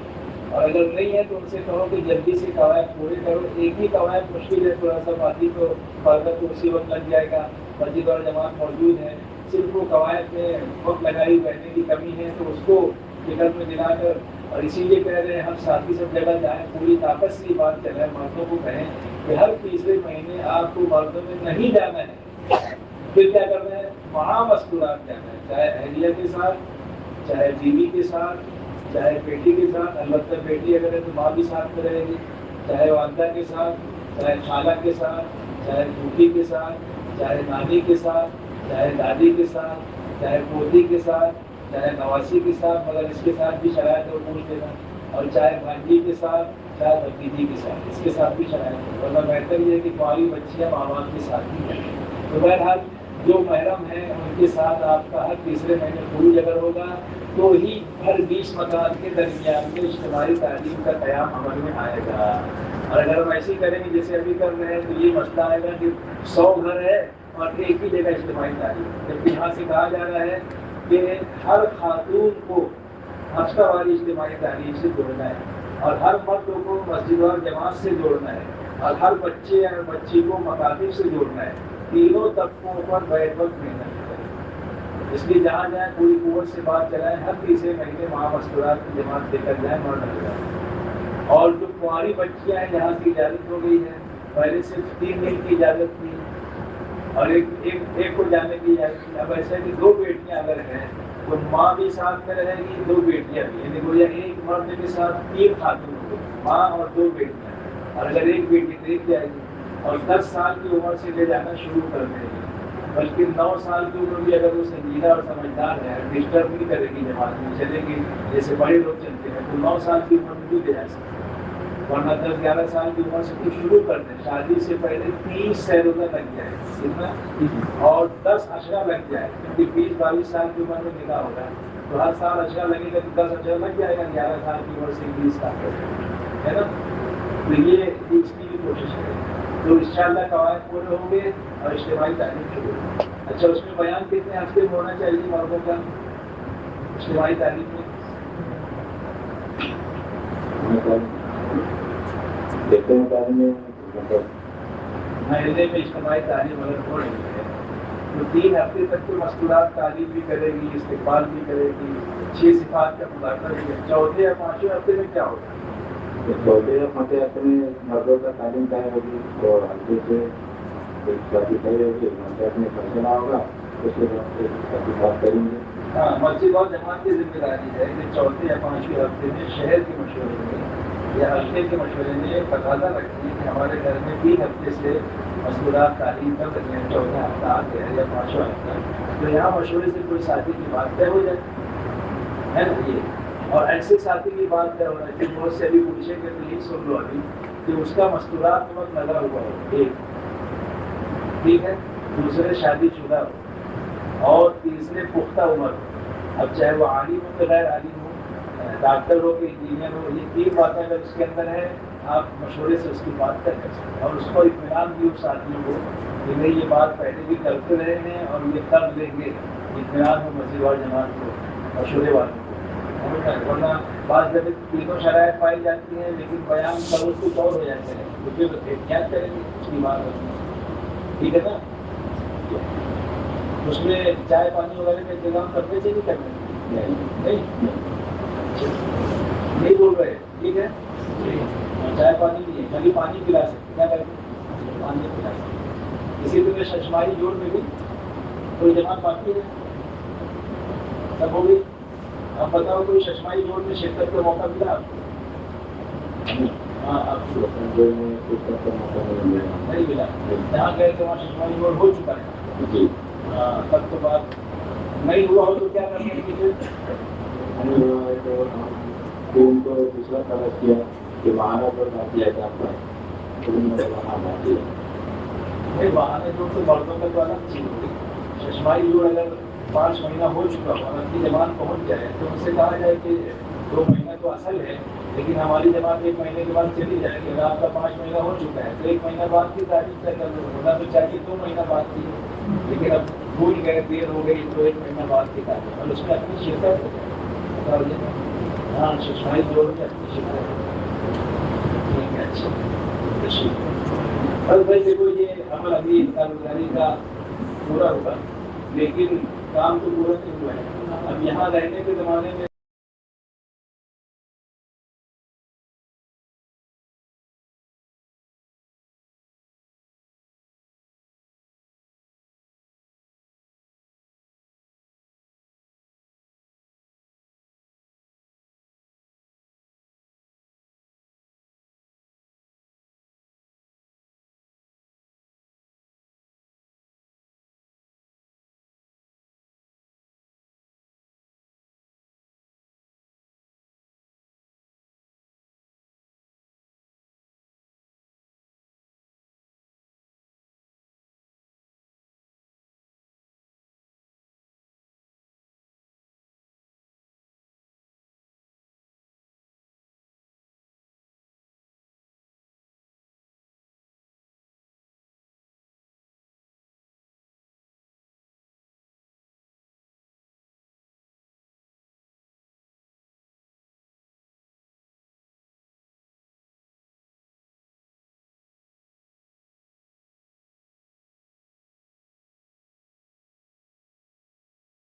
اور اگر نہیں ہے تو ان سے کہو کہ جلدی سے قواعد پورے کرو، ایک ہی قواعد مشکل ہے تھوڑا سا، باقی تو پردہ تو اسی وقت لگ جائے گا، مسجد اور جماعت موجود ہے، صرف وہ قواعد میں وقت لگائی رہنے کی کمی ہے تو اس کو فکر میں دلا کر، اور اسی لیے کہہ رہے ہیں ہم ساتھی سب جگہ جائیں، پوری طاقت سے یہ بات کر رہے ہیں، مردوں کو کہیں کہ ہر تیسرے مہینے آپ کو مردوں میں نہیں جانا ہے، پھر کیا کرنا ہے؟ وہاں مذکورات جانا ہے، چاہے اہلیہ کے ساتھ، چاہے بیوی کے ساتھ، چاہے بیٹی کے ساتھ، البتہ بیٹی اگر ہے تو ماں بھی ساتھ میں رہے گی، چاہے والدہ کے ساتھ، چاہے خالہ کے ساتھ، چاہے پھوپھی کے ساتھ، چاہے نانی کے ساتھ، چاہے دادی کے ساتھ، چاہے پوتی کے ساتھ، چاہے نواسی کے ساتھ، مگر اس کے ساتھ بھی شرائط ہے وہ پوچھ لینا، اور چاہے بھانجی کے ساتھ، چاہے بھتیجی کے ساتھ، اس کے ساتھ بھی شرائط ہے، ورنہ بہتر یہ ہے کہ کماری بچیاں ماں باپ کے ساتھ ہی ہیں۔ تو بہرحال جو محرم ہیں ان کے ساتھ آپ کا ہر تیسرے مہینے خروج اگر ہوگا تو ہی ہر 20 مکان کے درمیان میں اجتماعی تعلیم کا قیام عمل میں آئے گا۔ اور اگر ہم ایسے ہی کریں گے جیسے ابھی کر رہے ہیں تو یہ مسئلہ آئے گا کہ 100 گھر ہے اور ایک ہی جگہ اجتماعی تعلیم، جبکہ یہاں سے کہا جا رہا ہے کہ ہر خاتون کو ہفتہ واری اجتماعی تعلیم سے جوڑنا ہے، اور ہر مرد کو مسجد اور جماعت سے جوڑنا ہے، اور ہر بچے اور بچی کو مکاتب سے جوڑنا ہے، تینوں طبقوں پر بیک وقت محنت کریں۔ اس لیے جہاں جائیں پوری قوت سے بات چلائیں، ہر تیسرے مہینے وہاں مستورات کی جماعت لے کر جائیں اور لگ جائیں۔ اور جو کماری بچیاں ہیں جہاں کی اجازت ہو گئی ہے، پہلے صرف 3 دن کی اجازت تھی اور ایک کو جانے کی اجازت تھی، اب ایسا ہے کہ 2 بیٹیاں اگر ہیں تو ماں بھی ساتھ میں رہے گی، 2 بیٹیاں بھی، یعنی گویا ایک مرد کے ساتھ 3 خاتون ہو گئی، ماں اور 2 بیٹیاں، اور اگر ایک بیٹی تو ایک جائے گی، اور 10 سال کی عمر سے لے جانا شروع کر دے گی، بلکہ 9 سال کی عمر بھی اگر وہ سنجیدہ اور سمجھدار ہے، ڈسٹرب نہیں کرے گی جماعت میں، چلے گی جیسے بڑے لوگ چلتے ہیں، تو 9 سال کی عمر میں بھی لے جا سکتے ہیں، ورنہ 10-11 سال کی عمر سے کچھ شروع کر دیں، شادی سے پہلے 30 سیروزہ لگ جائے کتنا، اور 10 اشرا لگ جائے، کیونکہ 20-22 سال کی عمر میں نکاح ہوگا، تو ہر سال اشرا لگے گا تو 10 اشرا لگ جائے گا، 11 سال کی عمر سے 20 سال ہے نا، تو یہ اس کی بھی کوشش کریں، تو انشاءاللہ قواعد پورے ہوں گے اور اجتماعی تعلیم شروع ہوگی۔ اچھا اس میں بیان کتنے ہفتے میں ہونا چاہیے مردوں کا اجتماعی تعلیم میں؟ مہینے میں اجتماعی تعلیم اگر ہو رہی ہے تو 3 ہفتے تک تو مستورات تعلیم بھی کرے گی، استقبال بھی کرے گی، 6 صفات کا مذاکرہ بھی ہے، چوتھے یا 5ویں ہفتے میں کیا ہوگا؟ چوتھے یا 5ویں ہفتے میں مردوں کا تعلیم طے ہوگی اور ہلکے سے شادی طے ہوگی، پنچایت میں فیصلہ ہوگا، اس کے بعد بات کریں گے۔ ہاں، مسجد اور جماعت کی ذمہ داری ہے کہ چوتھے یا 5ویں ہفتے میں شہر کے مشورے میں یا حلقے کے مشورے میں ایک تقاضا رکھتی ہے کہ ہمارے گھر میں 3 ہفتے سے مستورات تعلیم کر رہے ہیں، 4واں ہفتہ آ گیا ہے یا 5واں ہفتہ، تو یہاں مشورے سے کوئی ساتھی کی بات طے ہو جائے ہے نا یہ، اور ایسے ساتھی کی بات طے ہو رہی ہے بہت سے ابھی پوچھے کہ تو یہ سن لو ابھی کہ اس کا مستورات وقت لگا ہوا ہو، ایک ٹھیک ہے، دوسرے شادی شدہ ہو، اور تیسرے پختہ عمر ہو، اب چاہے وہ عالم ہو کہ غیر عالم ہو، ڈاکٹر ہو کہ انجینئر ہو، یہ 3 باتیں اگر اس کے اندر ہے آپ مشورے سے اس کی بات طے کر سکتے ہیں، اور اس کو اطمینان بھی اس ساتھیوں کو کہ نہیں یہ بات پہلے بھی کرتے رہے ہیں اور یہ کر لیں گے، اطمینان ہو مسجد اور جماعت کو، مشورے والوں کو، ورنہ بعض جب تینوں شرائط پائی جاتی ہیں لیکن بیان کرو کچھ اور ہو جاتے ہیں تو پھر احتیاط کریں گے اس کی بات ہوتی ہے، ٹھیک ہے نا؟ اس میں چائے پانی وغیرہ کا انتظام کرنے سے نہیں کرنا نہیں بول رہے ٹھیک ہے، چائے پانی نہیں ہے، خالی پانی پلا سکتے، کیا کریں پانی پلا سکتے، اسی طرح ششماہی جوڑ میں بھی کوئی جماعت باقی ہے سب ہو گئی، اب بتاؤ کوئی ششماہی جوڑ میں شرکت کا موقع ملا آپ کو؟ ہاں آپ کو نہیں ملا، جہاں گئے تھے وہاں ششماہی جوڑ ہو چکا ہے جی، تب تو بات نہیں ہوا ہو تو کیا کرنے کی پھر ان کو دوسرا طرح کیا کہ بہانہ پر بات کیا جاتا ہے، نہیں بہانے جوڑ تو مردوں کا تو الگ چیز ہوگی، ششماہی جوڑ اگر 5 مہینہ ہو چکا ہو اور اپنی جماعت پہنچ جائے تو ان سے کہا جائے کہ 2 مہینہ تو اصل ہے لیکن ہماری جماعت 1 مہینے کے بعد چلی جائے گی، اگر آپ کا 5 مہینہ ہو چکا ہے تو 1 مہینہ بعد کی تاریخ طے کر لو، ہونا تو چاہیے 2 مہینہ بعد کی، لیکن اب بھول گئے دیر ہو گئی تو 1 مہینہ بعد کی تاریخ، اور اس میں اپنی شرکت ہاں ششماہی جوڑ میں اپنی شرکت ٹھیک ہے، اچھا بس بھائی دیکھو یہ عمل ابھی کاروباری کا پورا ہوگا لیکن کام تو پورا نہیں ہوا ہے، اب یہاں رہنے کے زمانے میں